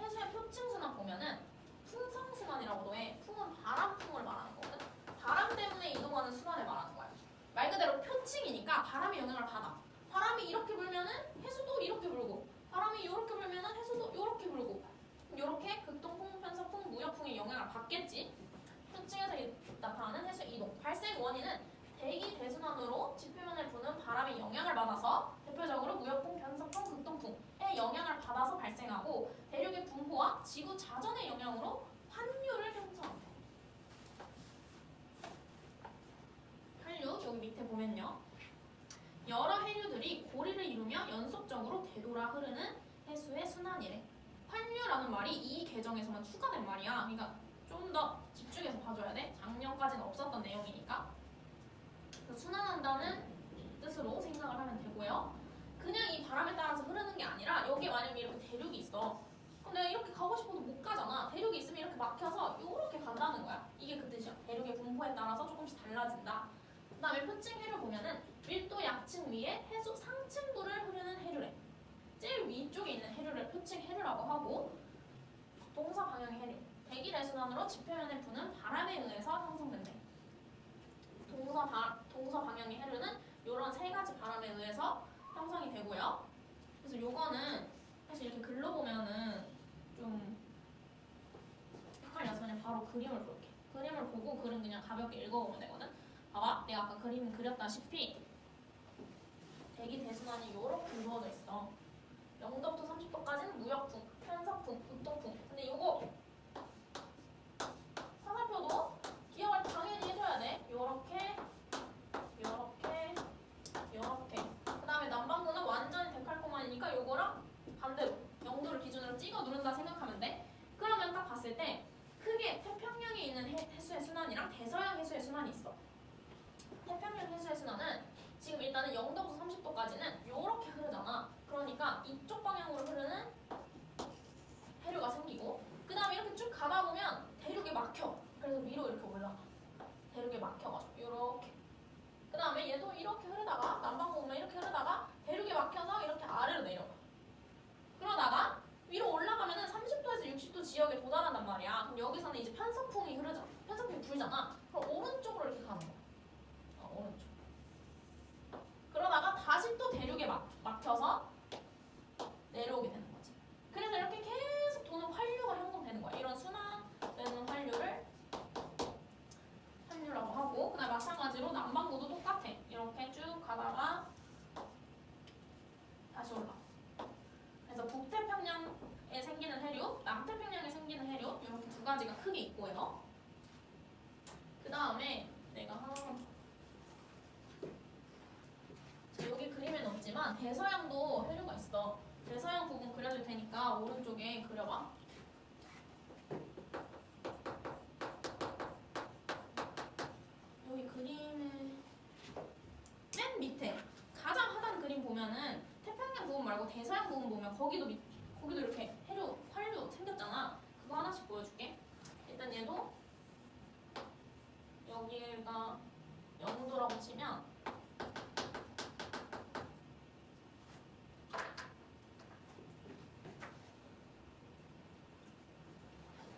해수의 표층 순환 보면은 풍성 순환이라고도 해. 풍은 바람풍을 말하는 거거든. 바람 때문에 이동하는 순환을 말하는 거야. 말 그대로 표층이니까 바람의 영향을 받아. 바람이 이렇게 불면은 해수도 이렇게 불고, 바람이 이렇게 불면은 해수도 이렇게 불고, 이렇게 극동풍, 편서풍, 무역풍의 영향을 받겠지. 표층에서 나타나는 해수 이동. 발생 원인은 대기 대순환으로 지표면에 부는 바람의 영향을 받아서 대표적으로 무역풍, 편서풍, 극동풍의 영향을 받아서 발생하고 대륙의 분포와 지구 자전의 영향으로 환류를 형성한다. 환류 여기 밑에 보면요. 여러 해류들이 고리를 이루며 연속적으로 되돌아 흐르는 해수의 순환이래. 환류라는 말이 이 계정에서만 추가된 말이야. 그러니까 좀 더 집중해서 봐줘야 돼. 작년까지는 없었던 내용이니까. 순환한다는 뜻으로 생각을 하면 되고요. 그냥 이 바람에 따라서 흐르는 게 아니라 여기 만약에 이렇게 대륙이 있어. 그럼 내가 이렇게 가고 싶어도 못 가잖아. 대륙이 있으면 이렇게 막혀서 이렇게 간다는 거야. 이게 그 뜻이야. 대륙의 분포에 따라서 조금씩 달라진다. 그 다음에 표층 해류 보면은 밀도 약층 위에 해수 상층부를 흐르는 해류래. 제일 위쪽에 있는 해류를 표층 해류라고 하고 동서 방향의 해류. 대기 대순환으로 지표면에 부는 바람에 의해서 형성된대. 동서 방향의 해류는 이런 세 가지 바람에 의해서 형성이 되고요. 그래서 요거는 사실 이렇게 글로 보면은 좀 헷갈려서 그냥 바로 그림을 볼게. 그림을 보고 글은 그냥 가볍게 읽어보면 되거든. 봐봐, 내가 아까 그림 그렸다시피 대기 대순환이 요렇게 이루어져 있어. 0도부터 30도까지는 무역풍, 편서풍, 극동풍. 근데 요거 화살표도 기억을 당연히 해줘야 돼. 요렇게 그 다음에 남반구는 완전히 데칼코마니니까 요거랑 반대로 0도를 기준으로 찍어 누른다 생각하면 돼. 그러면 딱 봤을 때 크게 태평양에 있는 해수의 순환이랑 대서양 해수의 순환이 있어. 태평양 해수의 순환은 지금 일단은 0도부터 30도까지는 요렇게 흐르잖아. 그러니까 이쪽 방향으로 흐르는 해류가 생기고 그 다음에 이렇게 쭉 가다 보면 대륙에 막혀. 그래서 위로 이렇게 올라가. 대륙에 막혀가지고 요렇게. 그 다음에 얘도 이렇게 흐르다가 남반구 보면 이렇게 흐르다가 대륙에 막혀서 이렇게 아래로 내려가. 그러다가 위로 올라가면은 30도에서 60도 지역에 도달한단 말이야. 그럼 여기서는 이제 편서풍이 흐르잖아. 편서풍이 불잖아. 그럼 오른쪽으로 이렇게 가는 거야. 오른쪽. 그러다가 다시 또 대륙에 막혀서 내려오게 되는 거지. 그래서 이렇게 계속 도는 환류가 형성되는 거야. 이런 순환되는 환류라고 하고 그다음에 마찬가지로 남반구도 똑같아. 이렇게 쭉 가다가 다시 올라. 그래서 북태평양에 생기는 해류, 남태평양에 생기는 해류 이렇게 두 가지가 크게 있고요. 그 다음에 내가 여기 그림에는 없지만 대서양도 해류가 있어. 대서양 부분 그려줄 테니까 오른쪽에 그려봐. 여기 그림의 맨 밑에 가장 하단 그림 보면은 태평양 부분 말고 대서양 부분 보면 거기도 이렇게 활류 생겼잖아. 그거 하나씩 보여줄게. 일단 얘도 여기가 영도라고 치면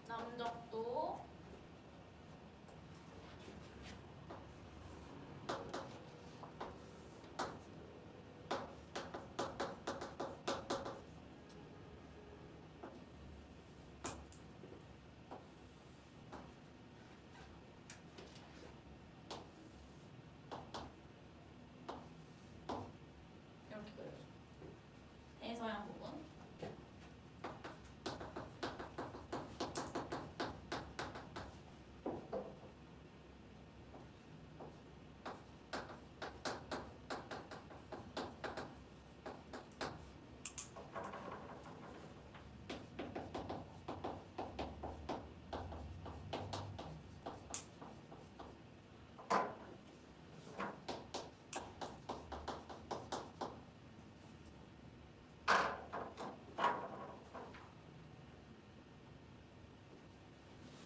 남적도 이렇게 그려줘. 대서양 부분.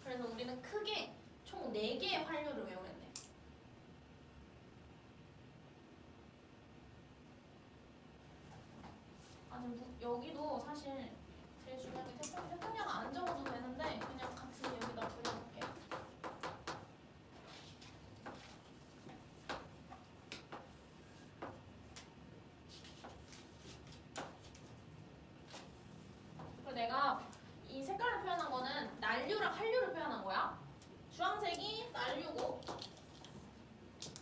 그래서 우리는 크게 총 4개의 활류를 외우면 돼. 여기도 사실 제일 중요한 게 태평양 안 적어도 되는데 그냥 같이 여기다 그려볼게. 그리고 내가 이 색깔로 표현한 거는 난류랑 한류를 표현한 거야. 주황색이 난류고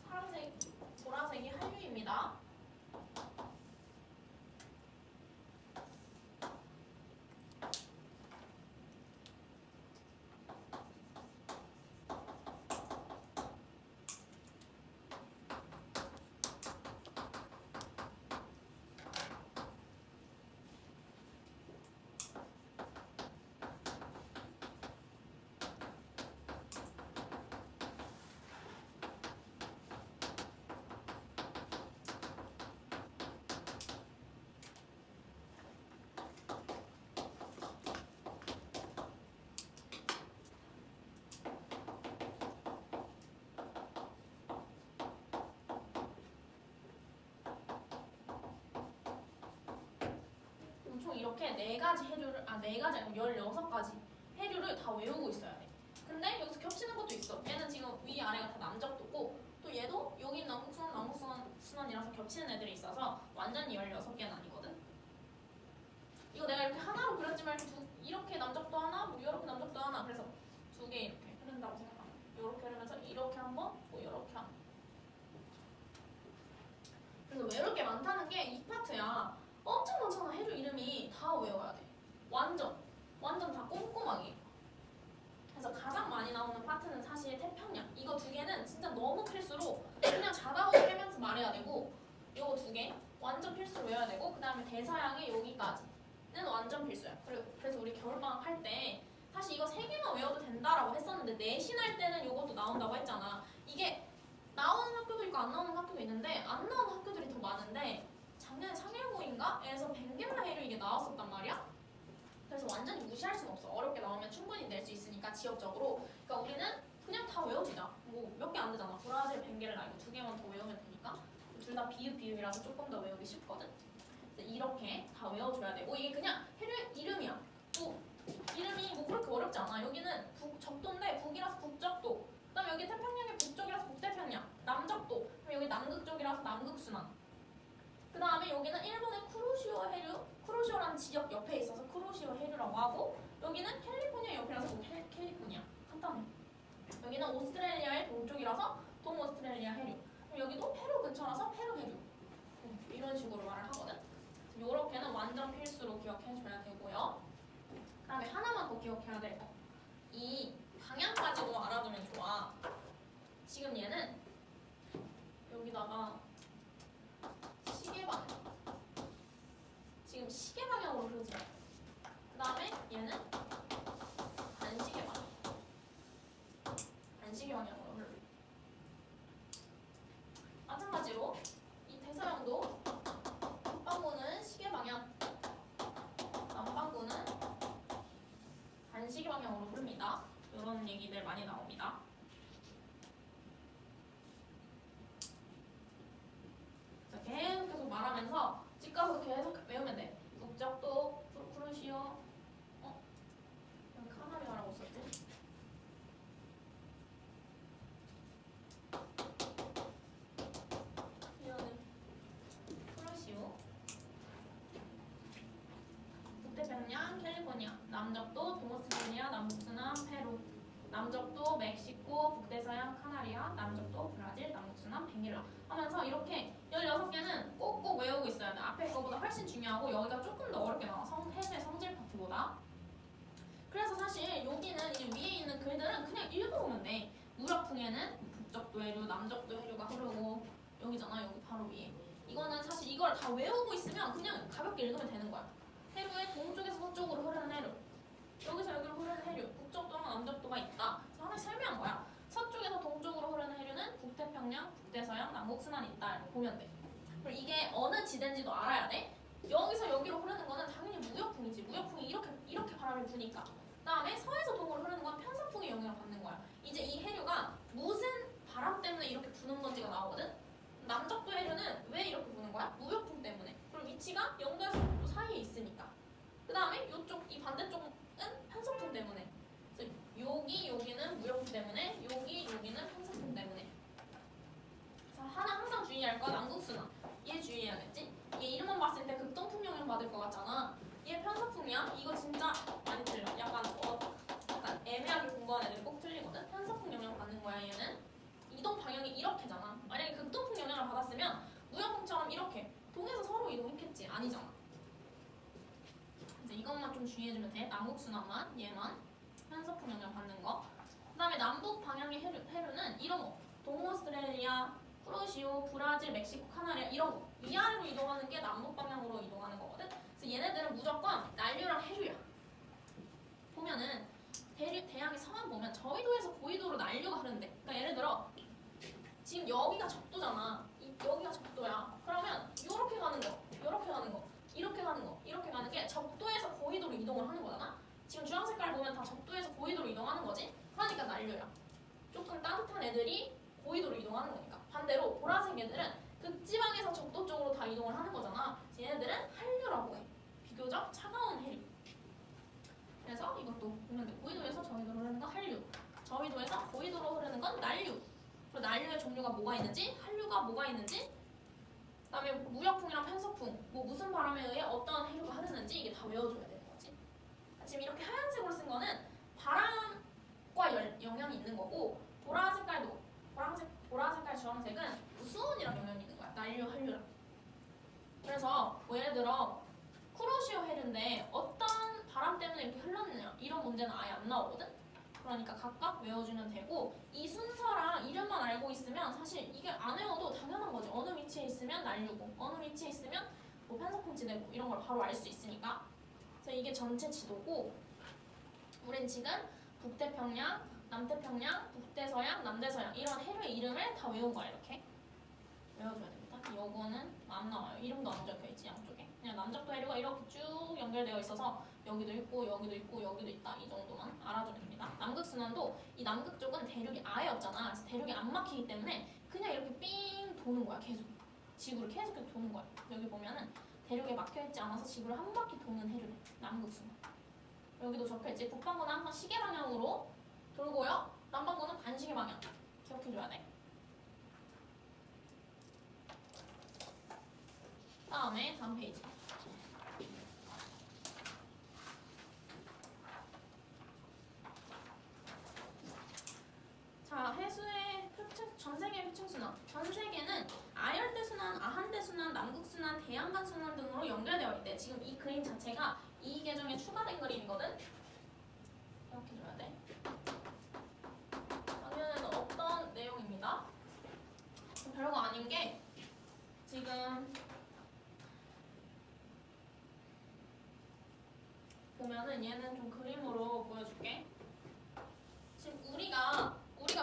파란색, 보라색이 한류입니다. 총 이렇게 4가지 해류를, 4가지 아니고 16가지 해류를 다 외우고 있어야 돼. 근데 여기서 겹치는 것도 있어. 얘는 지금 위아래가 다 남적도고 또 얘도 여기 남북순환이라서 겹치는 애들이 있어서 완전히 16개는 아니거든. 이거 내가 이렇게 하나로 그렸지만 이렇게 남적도 하나, 뭐 이렇게 남적도 하나, 그래서 2개 이렇게 흐른다고 생각하면 이렇게 흐르면서 이렇게 한 번, 뭐 이렇게 한 번. 그래서 외울 게 많다는 게 이 파트야. 엄청 많잖아. 해류 이름이 다 외워야 돼. 완전 다 꼼꼼하게. 그래서 가장 많이 나오는 파트는 사실 태평양. 이거 2개는 진짜 너무 필수로 그냥 자다고 빼면서 말해야 되고, 이거 2개 완전 필수로 외워야 되고, 그 다음에 대서양이 여기까지는 완전 필수야. 그래서 우리 겨울방학 할 때 사실 이거 3개만 외워도 된다라고 했었는데 내신할 때는 이것도 나온다고 했잖아. 이게 나오는 학교도 있고 안 나오는 학교도 있는데 안 나오는 학교들이 더 많은데 작년에 상일고인가?에서 벵겔라 해류 이게 나왔었단 말이야. 그래서 완전히 무시할 수는 없어. 어렵게 나오면 충분히 낼 수 있으니까 지역적으로. 그러니까 우리는 그냥 다 외워주자. 뭐 몇 개 안 되잖아. 브라질, 벵겔라 이거 2개만 더 외우면 되니까. 둘 다 비읍이라서 조금 더 외우기 쉽거든. 이렇게 다 외워줘야 되고 이게 그냥 해류 이름이야. 또 이름이 뭐 그렇게 어렵지 않아. 여기는 적도인데 북이라서 북적도. 그다음에 여기 태평양의 북쪽이라서 북태평양. 남적도. 그럼 여기 남극 쪽이라서 남극순환. 그 다음에 여기는 일본의 쿠로시오 해류, 쿠로시오라는 지역 옆에 있어서 쿠로시오 해류라고 하고, 여기는 캘리포니아 옆이라서 캘리포니아. 간단해. 여기는 오스트레일리아의 동쪽이라서 동오스트레일리아 해류. 그럼 여기도 페루 근처라서 페루 해류. 이런 식으로 말을 하거든. 요렇게는 완전 필수로 기억해줘야 되고요. 그 다음에 하나만 더 기억해야 될 거. 이 방향까지도 알아두면 좋아. 지금 얘는 여기다가 시계 방향. 지금 시계 방향으로 흐르지. 얘기들 많이 나옵니다. 자, 계속 말하면서 집 가서 계속 외우면 돼. 목적도 부르시오. 여기 카나리아라고 썼지? 미안해. 부르시오. 북태평양, 캘리포니아, 남적도 동오스트레일리아, 남북순환, 페루, 남적도 멕시코, 북대서양, 카나리아, 남적도 브라질, 남북순환, 벵길라 하면서 이렇게 16개는 꼭꼭 외우고 있어야 돼. 앞에 거보다 훨씬 중요하고 여기가 조금 더 어렵게 나와. 해수의 성질 파트보다. 그래서 사실 여기는 이제 위에 있는 글들은 그냥 읽어보면 돼. 무역풍에는 북적도 해류, 남적도 해류가 흐르고 여기잖아. 여기 바로 위에. 이거는 사실 이걸 다 외우고 있으면 그냥 가볍게 읽으면 되는 거야. 해류의 동쪽에서 서쪽으로 흐르는 해류, 여기서 여기로 흐르는 해류, 북적도랑 남적도가 있다. 그래서 하나씩 설명한 거야. 서쪽에서 동쪽으로 흐르는 해류는 북태평양, 북대서양, 남북순환이 있다. 이렇게 보면 돼. 그리고 이게 어느 지대인지도 알아야 돼. 여기서 여기로 흐르는 거는 당연히 무역풍이지. 무역풍이 이렇게 바람이 부니까. 그다음에 서에서 동으로 흐르는 건 편서풍의 영향을 받는 거야. 이제 이 해류가 무슨 바람 때문에 이렇게 부는 건지가 나오거든. 남적도 해류는 왜 이렇게 부는 거야? 무역풍 때문에. 그리고 위치가 영도에서 북도 사이에 있으니까. 그다음에 이쪽 이 반대쪽은 편서풍 때문에. 그래서 여기는 무역풍 때문에, 여기는 편서풍 때문에. 자, 하나 항상 주의할 건 남극순환. 얘 주의해야겠지? 얘 이름만 봤을 때 극동풍 영향 받을 것 같잖아. 얘 편서풍이야? 이거 진짜 많이 틀려. 약간 애매하게 공부한 애들이 꼭 틀리거든. 편서풍 영향 받는 거야. 얘는 이동 방향이 이렇게잖아. 만약에 극동풍 영향을 받았으면 무역풍처럼 이렇게 동에서 서로 이동했겠지. 아니잖아. 이제 이것만 좀 주의해주면 돼. 남극순환만, 얘만 편서풍 영향 받는 거. 그다음에 남북 방향의 해류는 이런 거. 동오스트레일리아, 프로시오, 브라질, 멕시코, 카나리아 이런 거. 위아래로 이동하는 게 남북 방향으로 이동하는 거거든. 그래서 얘네들은 무조건 난류랑 해류야. 보면은 대양의 서만 보면 저위도에서 고위도로 난류가 흐른대. 그러니까 예를 들어 지금 여기가 적도잖아. 여기가 적도야. 그러면 이렇게 가는 거, 이렇게 가는 거, 이렇게 가는 거, 이렇게 가는 게 적도에서 고위도로 이동을 하는 거잖아. 지금 주황 색깔 보면 다 적도에서 고위도로 이동하는 거지. 그러니까 난류야. 조금 따뜻한 애들이 고위도로 이동하는 거니까. 반대로 보라색 애들은 극지방에서 적도 쪽으로 다 이동을 하는 거잖아. 얘네들은 한류라고 해. 비교적 차가운 해류. 그래서 이것도 보면 돼. 고위도에서 저위도로 흐르는 건 한류, 저위도에서 고위도로 흐르는 건 난류. 그리고 난류의 종류가 뭐가 있는지, 한류가 뭐가 있는지, 그다음에 무역풍이랑 편서풍, 뭐 무슨 바람에 의해 어떤 해류가 흐르는지 이게 다 외워줘야 되는 거지. 지금 이렇게 하얀색으로 쓴 거는 바람과 영향이 있는 거고, 보라 색깔도 보라 색깔 주황색은 수온이랑 영향이 있는 거야. 난류, 한류랑. 그래서 뭐 예를 들어 쿠로시오 해류인데 어떤 바람 때문에 이렇게 흘렀느냐 이런 문제는 아예 안 나오거든. 그러니까 각각 외워주면 되고, 이 순서랑 이름만 알고 있으면 사실 이게 안 외워도 당연한 거지. 어느 위치에 있으면 난류고 어느 위치에 있으면 뭐 편서풍 지대고 이런 걸 바로 알 수 있으니까. 그래서 이게 전체 지도고, 우린 지금 북태평양, 남태평양, 북대서양, 남대서양 이런 해류의 이름을 다 외운 거야. 이렇게 외워줘야 됩니다. 요거는 안 나와요. 이름도 안 적혀있지 양쪽에. 그냥 남적도 해류가 이렇게 쭉 연결되어 있어서 여기도 있고 여기도 있고 여기도 있다. 이 정도만 알아주면 됩니다. 남극순환도 이 남극 쪽은 대륙이 아예 없잖아. 그래서 대륙이 안 막히기 때문에 그냥 이렇게 삥 도는 거야. 계속 지구를 계속 도는 거야. 여기 보면은 대륙에 막혀있지 않아서 지구를 한 바퀴 도는 해류래. 남극순환. 여기도 적혀있지. 북반구는 항상 시계 방향으로 돌고요. 남반구는 반시계 방향. 기억해줘야 돼. 다음에 다음 페이지. 자, 해수의 전 세계 표층순환. 전 세계는 아열대순환, 아한대순환, 남극순환, 대양간순환 등으로 연결되어 있대. 지금 이 그림 자체가 이 계정에 추가된 그림이거든. 기억해줘야 돼. 작년에는 없던 내용입니다. 별거 아닌 게 지금 보면은 얘는 좀 그림으로 보여줄게. 지금 우리가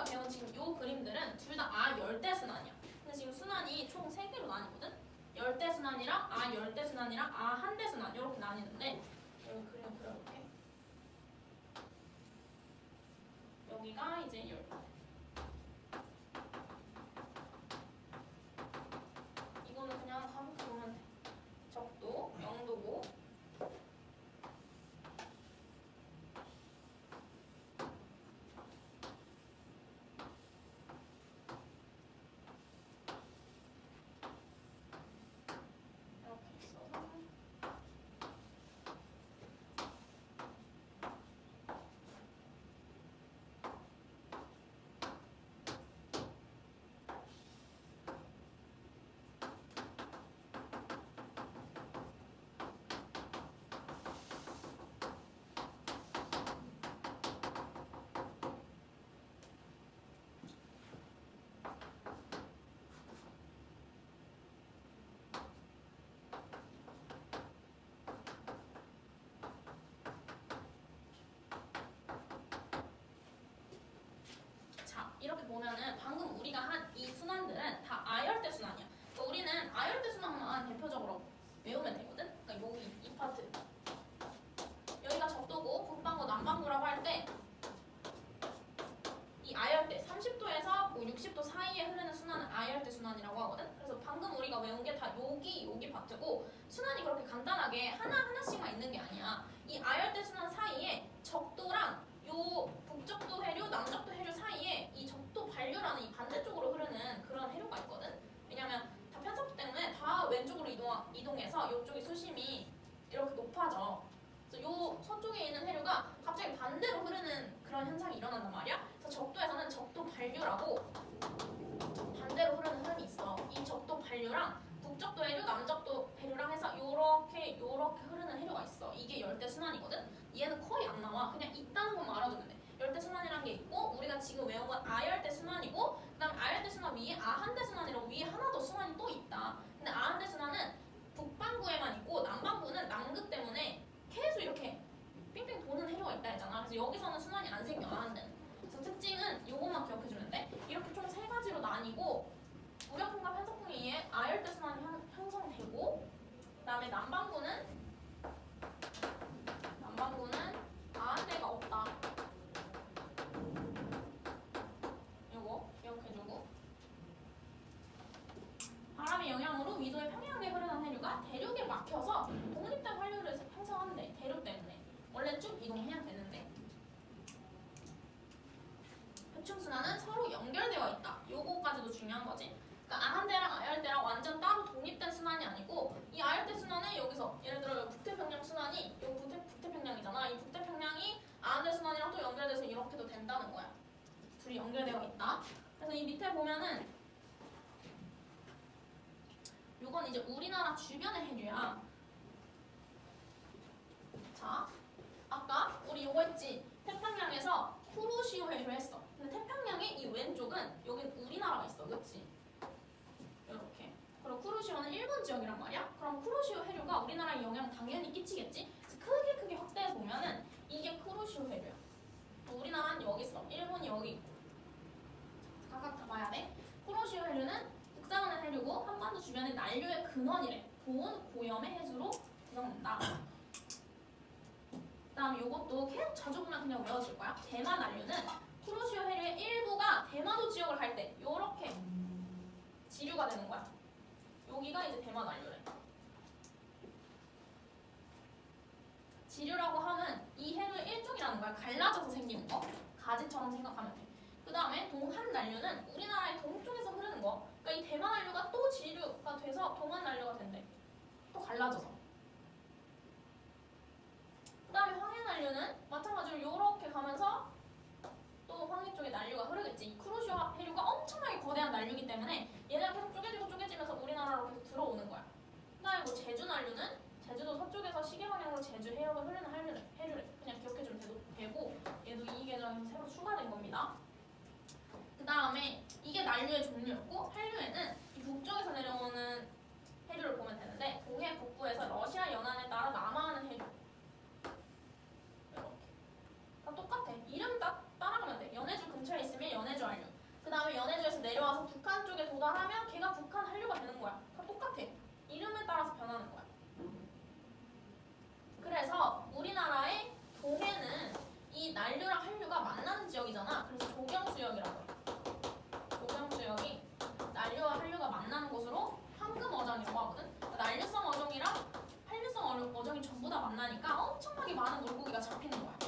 배운 지금 요 그림들은 둘 다 아열대순환이야. 근데 지금 순환이 총 3개로 나뉘거든? 열대순환이랑 아열대순환이랑 아한대순환 이렇게 나뉘는데, 여기 그림 그려볼게. 여기 여기가 이제 열. 이거는 그냥 가볍게 보면 돼. 적도 0도고 이렇게 있어서 자, 이렇게 보면은 방금 우리가 한 이 순환들은 다 아열대 순환이야. 그러니까 우리는 아열대 순환만 대표적으로 외우면 되거든. 그러니까 여기 이 파트. 여기가 적도고 북반구 남반구라고 할 때 이 아열대 30도에서 뭐 60도 사이에 흐르는 순환은 아열대 순환이라고 하거든. 그래서 방금 우리가 외운 게 다 여기 파트고 순환이 그렇게 간단하게 하나하나씩만 있는 게 아니야. 이 아열대 순환 사이에 적도랑 요 북적도 해류, 남적도 해류 사이에 이 적도 반류라는 이 반대쪽으로 흐르는 그런 해류가 있거든. 왜냐면 다 편속도 때문에 다 왼쪽으로 이동해서 이쪽이 수심이 이렇게 높아져. 그래서 요 서쪽에 있는 해류가 갑자기 반대로 흐르는 그런 현상이 일어난단 말이야. 그래서 적도에서는 적도 반류라고 반대로 흐르는 흐름이 있어. 이 적도 반류랑 북적도 해류, 남적도 해류랑 해서 요렇게 흐르는 해류가 있어. 이게 열대 순환이거든. 얘는 거의 안 나와. 그냥 있다는 것만 알아두면 돼. 열대 순환이라는 게 있고 우리가 지금 외운 건 아열대 순환이고 그다음에 아열대 순환 위에 아한대 순환이라고 위에 하나 더 순환이 또 있다. 근데 아한대 순환은 북반구에만 있고 남반구는 남극 때문에 계속 이렇게 빙빙 도는 해류가 있다 했잖아. 그래서 여기서는 순환이 안 생겨 아한대는. 그래서 특징은 요것만 기억해주면 돼. 이렇게 총 세 가지로 나뉘고 무력풍과 편속풍에 의해 아열대 순환이 형성되고 그다음에 남반구는 아한대가 없다. 요거 기억해주고 바람의 영향으로 위도의 평양에 흐르는 해류가 대륙에 막혀서 독립된 환류를 형성한대. 대륙 때문에 원래 쭉 이동해야 되는데 회충순환은 서로 연결되어 있다. 요거까지도 중요한 거지. 그러니까 아한대랑 아열대랑 완전 따로 독립된 순환이 아니고 이 아열대 순환은 여기서 예를 들어 북태평양 순환이 요 북태평양이잖아. 이 북태평양이 아한대 순환이랑 또 연결돼서 이렇게도 된다는 거야. 둘이 연결되어 있다. 그래서 이 밑에 보면은 요건 이제 우리나라 주변의 해류야. 자, 아까 우리 요거 했지. 태평양에서 쿠로시오 해류 했어. 근데 태평양의 이 왼쪽은 여긴 우리나라가 있어. 그치? 이렇게. 그리고 쿠로시오는 일본 지역이란 말이야. 그럼 쿠로시오 해류가 우리나라에 영향 당연히 끼치겠지? 그래서 크게 확대해서 보면은 이게 쿠로시오 해류야. 우리나라는 여기 있어. 일본이 여기 있고. 각각 다 봐야 돼. 쿠로시오 해류는 북상하는 해류고 한반도 주변의 난류의 근원이래. 고온 고염의 해수로 구성된다. 그다음 요것도 계속 자주 보면 그냥 외워질 거야. 대마 난류는 쿠로시오 해류의 일부가 대마도 지역을 갈 때 요렇게 지류가 되는 거야. 여기가 이제 대마 난류래. 지류라고 하면 이 해류의 일종이라는 거야. 갈라져서 생기는 거. 가지처럼 생각하면 돼. 그 다음에 동한 난류는 우리나라의 동쪽에서 흐르는 거. 그러니까 이 대마 난류가 또 지류가 돼서 동한 난류가 된대. 또 갈라져서. 그 다음에 황해 난류는 마찬가지로 이렇게 가면서 또 황해 쪽에 난류가 흐르겠지. 쿠로시오 해류가 엄청나게 거대한 난류이기 때문에 얘네가 계속 쪼개지면서 우리나라로 계속 들어오는 거야. 그 다음에 뭐 제주 난류는 제주도 서쪽에서 시계 방향으로 제주 해역을 흐르는 해류래. 그냥 기억해주면 되고 얘도 이 계절에서 새로 추가된 겁니다. 그 다음에 이게 난류의 종류였고 한류에는 이 북쪽에서 내려오는 해류를 보면 되는데 동해 북부에서 러시아 연안에 따라 남하하는 해류 이렇게 다 똑같아. 이름 따라가면 돼. 연해주 근처에 있으면 연해주 한류. 그 다음에 연해주에서 내려와서 북한 쪽에 도달하면 걔가 북한 한류가 되는 거야. 다 똑같아. 이름에 따라서 변하는 거야. 그래서 우리나라의 동해는 이 난류랑 한류가 만나는 지역이잖아. 그래서 엄청나게 많은 물고기가 잡히는 거야.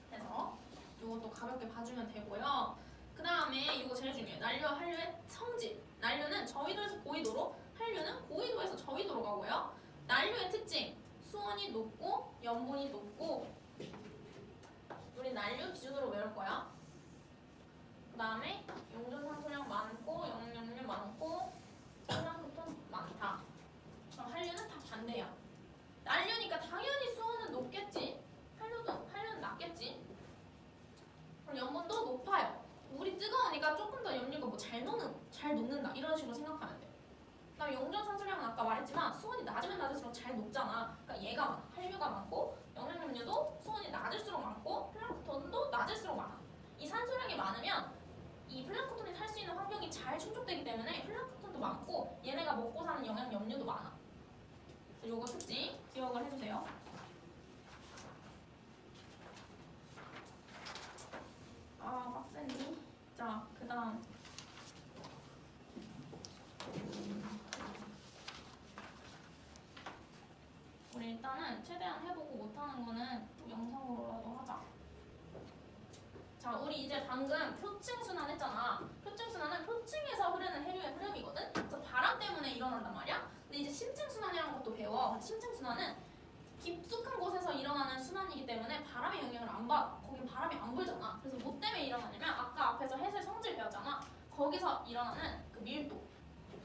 그래서 이것도 가볍게 봐주면 되고요. 그 다음에 이거 제일 중요해. 난류와 한류의 성질. 난류는 저위도에서 고위도로, 한류는 고위도에서 저위도로 가고요. 난류의 특징. 수온이 높고 염분이 높고. 우리 난류 기준으로 외울 거야. 그 다음에 용존산소량 많고 영양류 많고 플랑크톤 많다. 그럼 한류는 다 반대야. 난류니까 당연히 수온은 높겠지. 한류는 낮겠지. 그럼 염분도 높아요. 물이 뜨거우니까 조금 더 염류가 뭐 잘 녹는다 이런 식으로 생각하면 돼. 그다음에 용존산소량은 아까 말했지만 수온이 낮으면 낮을수록 잘 녹잖아. 그러니까 얘가 많아. 한류가 많고 영양염류도 수온이 낮을수록 많고 플랑크톤도 낮을수록 많아. 이 산소량이 많으면 이 플랑크톤이 살 수 있는 환경이 잘 충족되기 때문에 플랑크톤도 많고 얘네가 먹고 사는 영양염류도 많아. 그래서 요거 특징 기억을 해주세요. 아 빡센지. 자 그다음 우리 일단은 최대한 해보고 못하는 거는 영상으로라도 하자. 자, 우리 이제 방금 표층순환 했잖아. 표층순환은 표층에서 흐르는 해류의 흐름이거든? 그래서 바람 때문에 일어난단 말이야? 근데 이제 심층순환이라는 것도 배워. 심층순환은 깊숙한 곳에서 일어나는 순환이기 때문에 바람의 영향을 안 받아. 거긴 바람이 안 불잖아. 그래서 뭐 때문에 일어나냐면 아까 앞에서 해수의 성질 배웠잖아. 거기서 일어나는 그 밀도.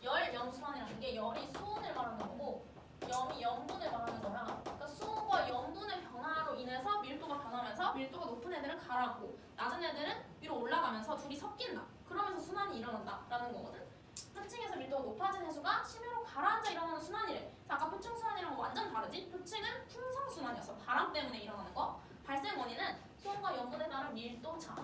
열, 염순환이라는 게 열이 수온을 말하는 거고 염이 염분을 말하는 거야. 그러니까 수온과 염분의 변화로 인해서 밀도가 변하면서 밀도가 높은 애들은 가라앉고 낮은 애들은 위로 올라가면서 둘이 섞인다. 그러면서 순환이 일어난다라는 거거든. 표층에서 밀도가 높아진 해수가 심해로 가라앉아 일어나는 순환이래. 그래서 아까 표층순환이랑 완전 다르지? 표층은 풍성순환이었어. 바람 때문에 일어나는 거. 발생 원인은 수온과 염분에 따른 밀도 차.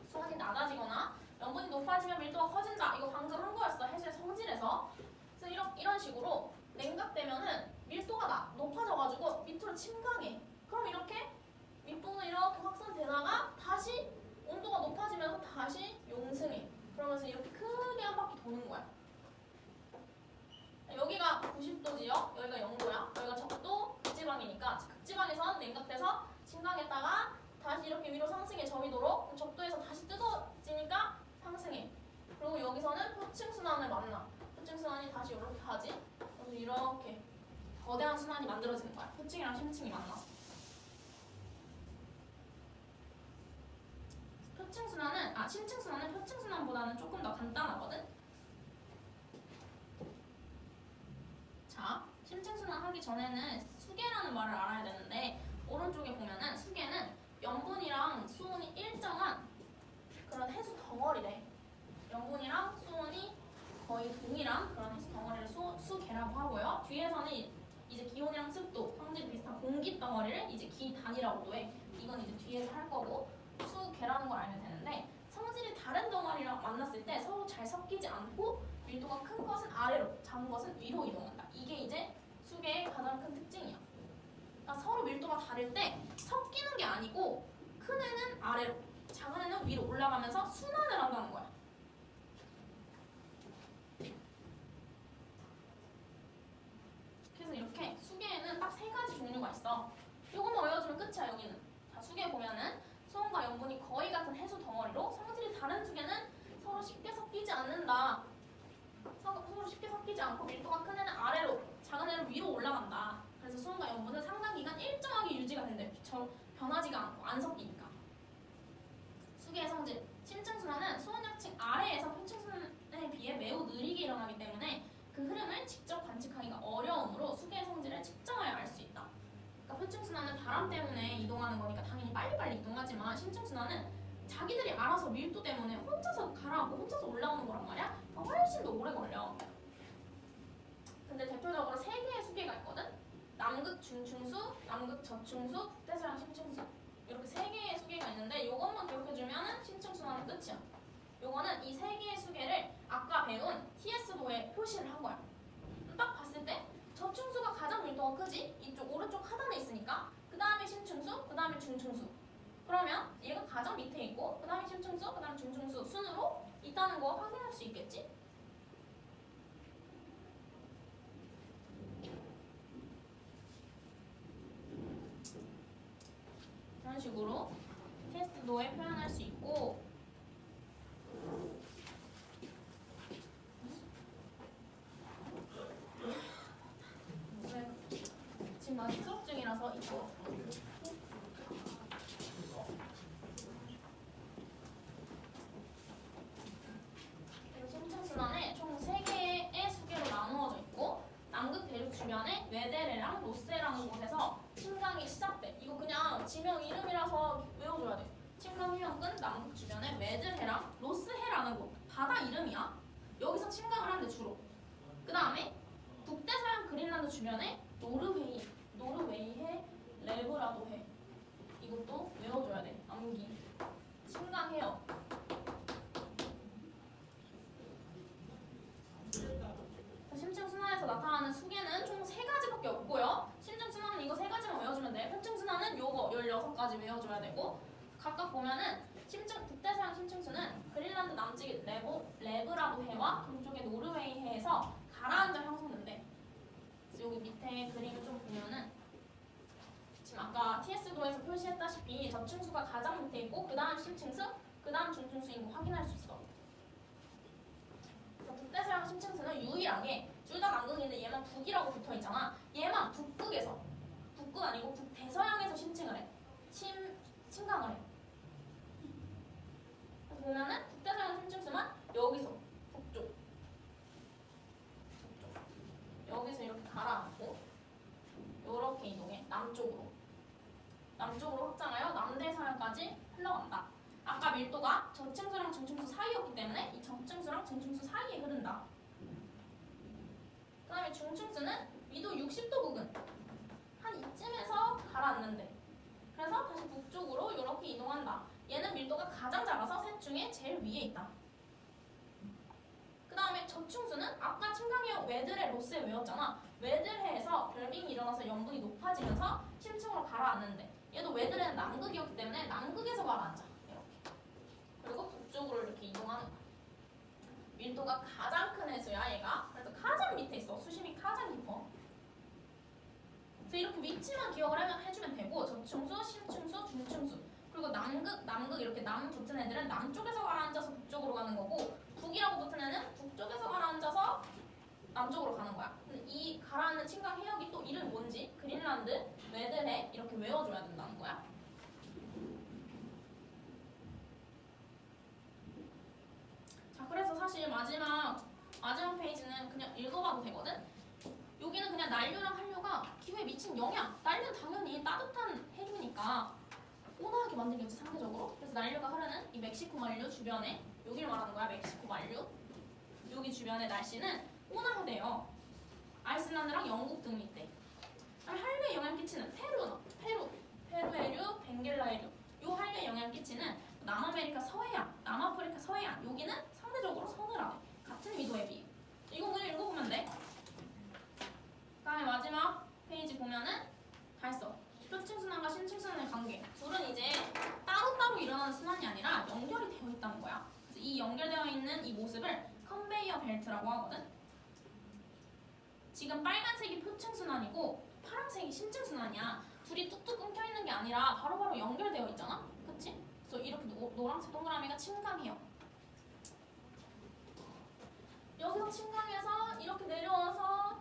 수온이 낮아지거나 염분이 높아지면 밀도가 커진다. 이거 방금 한 거였어. 해수의 성질에서. 그래서 이런 식으로 냉각되면은 밀도가 높아져가지고 밑으로 침강해. 그럼 이렇게 밑부분은 이렇게 확산되다가 다시 온도가 높아지면서 다시 용승해. 그러면서 이렇게 크게 한 바퀴 도는 거야. 여기가 90도 지역, 여기가 0도야. 여기가 적도, 극지방이니까 극지방에선 냉각돼서 침강했다가 다시 이렇게 위로 상승해 저위도로. 적도에서 다시 뜨거워지니까 상승해. 그리고 여기서는 표층순환을 만나. 표층순환이 다시 이렇게 하지. 그래서 이렇게 거대한 순환이 만들어지는 거야. 표층이랑 심층이 만나서. 심층순환은 표층순환보다는 조금 더 간단하거든. 자, 심층순환 하기 전에는 수계라는 말을 알아야 되는데 오른쪽에 보면은 수계는 염분이랑 수온이 일정한 그런 해수 덩어리래. 염분이랑 수온이 거의 동일한 그런 해수 덩어리를 수계라고 하고요. 뒤에서는 이제 기온이랑 습도, 성질 비슷한 공기 덩어리를 이제 기단이라고도 해. 이건 이제 뒤에서 할 거고 수계라는 걸 알면 되는데 성질이 다른 덩어리랑 만났을 때 서로 잘 섞이지 않고 밀도가 큰 것은 아래로, 작은 것은 위로 이동한다. 이게 이제 수계의 가장 큰 특징이야. 그러니까 서로 밀도가 다를 때 섞이는 게 아니고 큰 애는 아래로, 작은 애는 위로 올라가면서 순환을 한다는 거야. 그래서 이렇게 수계에는 딱 3가지 종류가 있어. 이것만 외워주면 끝이야. 여기는. 자, 수계 보면은 수온과 염분이 거의 같은 해수 덩어리로 성질이 다른 수계는 서로 쉽게 섞이지 않는다. 서로 쉽게 섞이지 않고 밀도가 큰 애는 아래로, 작은 애는 위로 올라간다. 그래서 수온과 염분은 상당 기간 일정하게 유지가 된대. 변하지가 않고 안 섞이니까. 수계의 성질. 심층순환은 수온약층 아래에서 표층순환에 비해 매우 느리게 일어나기 때문에 그 흐름을 직접 관측하기가 어려우므로 수계의 성질을 측정하여 알 수 있다. 그러니까 표층순환은 바람 때문에 이동하는 거니까 당연히 빨리빨리 이동하지만 심층순환은 자기들이 알아서 밀도 때문에 혼자서 가라앉고 혼자서 올라오는 거란 말이야. 그러니까 훨씬 더 오래 걸려. 근데 대표적으로 3개의 수계가 있거든. 남극 중충수, 남극 저충수, 북대서양 심층수. 이렇게 3개의 수계가 있는데 이것만 기억해주면 심층순환은 끝이야. 요거는 이 3개의 수계를 아까 배운 TS도에 표시를 한 거야. 딱 봤을 때 저충수가 가장 밀도가 크지? 이쪽 오른쪽 하단에 있으니까 그 다음에 심층수, 그 다음에 중충수. 그러면 얘가 가장 밑에 있고 그 다음에 심층수, 그 다음에 중충수 순으로 있다는 거 확인할 수 있겠지? 식으로 TS도에 표현할 수 있고 지금 나 수업 중이라서 이거 심층순환에 총 3개의 수계로 나누어져 있고 남극 대륙 주변에 웨데레랑 로세라는 곳에서 침강이 시작돼. 이거 그냥 지명 이름이라서 외워줘야 돼. 침강 해역은 남극 주변에 웨드해랑 로스해라는 곳, 바다 이름이야. 여기서 침강을 하는데 주로. 그 다음에 북대서양 그린란드 주변에 노르웨이해, 레브라도해. 이것도 외워줘야 돼. 암기. 침강 해역. 심층순환에서 나타나는 수계는 총 3가지밖에 없고요. 심층순환은 이거 3가지만 외워주면 돼. 편층순환은 요거 16가지 외워줘야 되고 각각 보면은 북대서양 심층수는 그린란드 남쪽의 레브라도해와 동쪽의 노르웨이해에서 가라앉아 형성된대. 그래서 여기 밑에 그림을 좀 보면은 지금 아까 TS도에서 표시했다시피 저층수가 가장 밑에 있고 그 다음 심층수, 그 다음 중층수인 거 확인할 수 있어. 북대서양 심층수는 유일하게 둘 다 남극인데 얘만 북이라고 붙어있잖아. 얘만 북극에서, 북극 아니고 북대서양에서 심층을 해. 침강을 해. 그래서 보면은 북대서양 심층수만 여기서 북쪽, 여기서 이렇게 가라앉고 이렇게 이동해. 남쪽으로 확장하여 남대서양까지 흘러간다. 아까 밀도가 저층수랑 중층수 사이였기 때문에 이 저층수랑 중층수 사이에 흐른다. 그 다음에 중층수는 위도 60도 부근 한 이쯤에서 가라앉는데 그래서 다시 북쪽으로 이렇게 이동한다. 얘는 밀도가 가장 작아서 셋 중에 제일 위에 있다. 그 다음에 저층수는 아까 침강해역 웨드레 로스에 외웠잖아. 웨드레에서 결빙이 일어나서 염분이 높아지면서 심층으로 가라앉는데 얘도 웨드레는 남극이었기 때문에 남극에서 가라앉아. 이렇게. 그리고 북쪽으로 이렇게 이동하는 거야. 밀도가 가장 큰 해수야 얘가. 그래서 가장 밑에 있어. 수심이 가장 깊어. 그래서 이렇게 위치만 기억을 해주면 되고 저층수, 심층수, 중층수 그리고 남극 이렇게 남 붙은 애들은 남쪽에서 가라앉아서 북쪽으로 가는 거고 북이라고 붙은 애는 북쪽에서 가라앉아서 남쪽으로 가는 거야. 근데 이 가라앉는 침강 해역이 또 이름 뭔지 그린란드, 웨드해 이렇게 외워줘야 된다는 거야. 자, 그래서 사실 마지막 페이지는 그냥 읽어봐도 되거든. 여기는 그냥 난류랑 한류가 기후에 미친 영향. 난류는 당연히 따뜻한 해류니까 온화하게 만들겠지 상대적으로. 그래서 난류가 흐르는 이 멕시코 만류 주변에 여기를 말하는 거야. 멕시코 만류. 여기 주변의 날씨는 온화하대요. 아이슬란드랑 영국 등 밑에. 한류에 영향 끼치는 페루 해류, 벵겔라 해류. 요 한류에 영향 끼치는 남아메리카 서해안, 남아프리카 서해안. 여기는 상대적으로 서늘하대. 같은 위도에 비해. 이거 그냥 읽어보면 돼. 그다음에 마지막 페이지 보면은 다 했어. 표층순환과 심층순환의 관계. 둘은 이제 따로따로 일어나는 순환이 아니라 연결이 되어 있다는 거야. 그래서 이 연결되어 있는 이 모습을 컨베이어 벨트라고 하거든. 지금 빨간색이 표층순환이고 파란색이 심층순환이야. 둘이 뚝뚝 끊겨 있는 게 아니라 바로바로 연결되어 있잖아. 그치? 그래서 이렇게 노란색 동그라미가 침강해요. 여기서 침강해서 이렇게 내려와서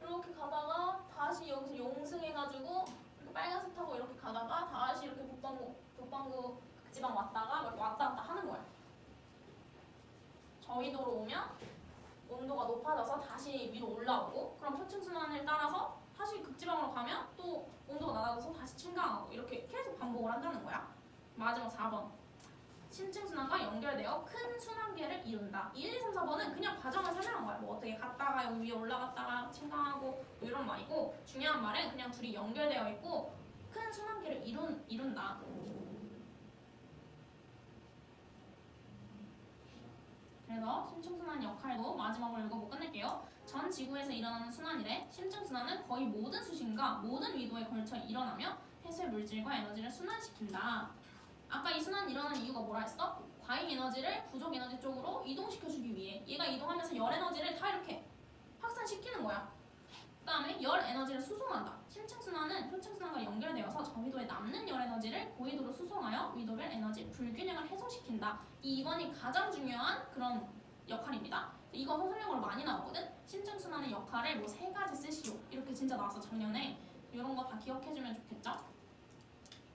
이렇게 가다가 다시 여기서 용승해가지고 이렇게 빨간색 타고 이렇게 가다가 다시 이렇게 북반구 극지방 왔다가 이렇게 왔다 갔다 하는 거야. 저위도로 오면 온도가 높아져서 다시 위로 올라오고 그럼 표층순환을 따라서 다시 극지방으로 가면 또 온도가 낮아져서 다시 침강하고 이렇게 계속 반복을 한다는 거야. 마지막 4번. 심층순환과 연결되어 큰 순환계를 이룬다. 1, 2, 3, 4번은 그냥 과정을 설명한 거야. 뭐 어떻게 갔다가 여기 위에 올라갔다가 침강하고 뭐 이런 말이고 중요한 말은 그냥 둘이 연결되어 있고 큰 순환계를 이룬다. 그래서 심층순환 역할도 마지막으로 읽어보고 끝낼게요. 전 지구에서 일어나는 순환이래. 심층순환은 거의 모든 수심과 모든 위도에 걸쳐 일어나며 해수의 물질과 에너지를 순환시킨다. 아까 이 순환이 일어나는 이유가 뭐라 했어? 과잉 에너지를 부족 에너지 쪽으로 이동시켜주기 위해 얘가 이동하면서 열 에너지를 다 이렇게 확산시키는 거야. 그 다음에 열 에너지를 수송한다. 심층순환은 표층순환과 연결되어서 저위도에 남는 열 에너지를 고위도로 수송하여 위도별 에너지 불균형을 해소시킨다. 이 2번이 가장 중요한 그런 역할입니다. 이거 서술형으로 많이 나오거든? 심층순환의 역할을 뭐 3가지 쓰시오. 이렇게 진짜 나왔어, 작년에. 이런 거 다 기억해주면 좋겠죠?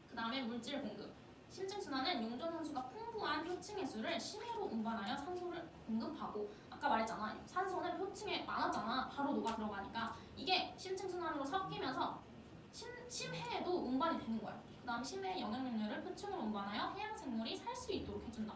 그 다음에 물질 공급. 심층순환은 용존 산소가 풍부한 표층의 수를 심해로 운반하여 산소를 공급하고, 아까 말했잖아. 산소는 표층에 많았잖아. 바로 녹아 들어가니까. 이게 심층순환으로 섞이면서 심해에도 운반이 되는 거야. 그 다음 심해의 영양용료를 표층으로 운반하여 해양생물이 살 수 있도록 해준다.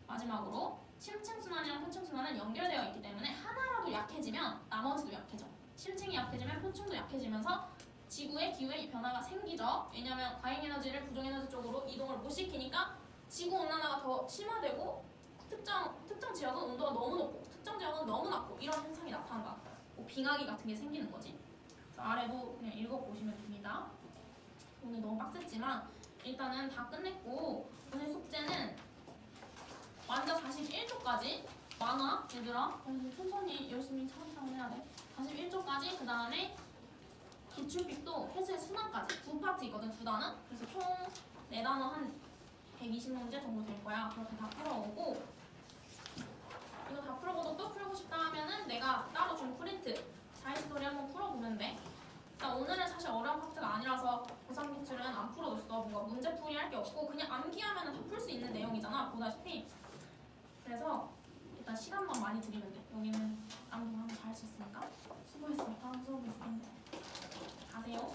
마지막으로 심층순환이랑 표층순환은 연결되어 있기 때문에 하나라도 약해지면 나머지도 약해져. 심층이 약해지면 표층도 약해지면서 지구의 기후의 변화가 생기죠. 왜냐면 과잉에너지를 부정에너지 쪽으로 이동을 못 시키니까 지구온난화가 더 심화되고 특정 지역은 온도가 너무 높고 특정 지역은 너무 낮고 이런 현상이 나타난다. 뭐 빙하기 같은 게 생기는 거지. 그래서 아래도 그냥 읽어보시면 됩니다. 오늘 너무 빡셌지만 일단은 다 끝냈고 오늘 숙제는 완전 41조까지 많아 얘들아. 천천히 열심히 차근차근 해야 돼. 41조까지 그 다음에 기출픽도 해수의 순환까지 2파트 있거든. 2단원. 그래서 총 4단원 한 120문제 정도 될 거야. 그렇게 다 풀어오고 이거 다 풀어보고 또 풀고 싶다 하면은 내가 따로 준 프린트 자이스토리 한번 풀어보면 돼. 일단 오늘은 사실 어려운 파트가 아니라서 고3 기출은 안 풀어줬어. 뭔가 문제풀이 할 게 없고 그냥 암기하면 다 풀 수 있는 내용이잖아. 보다시피. 그래서 일단 시간만 많이 들이면 돼. 여기는 아무도 하면 다 할 수 있으니까. 수고했어. 다음 수업에 있을 텐데. 가세요.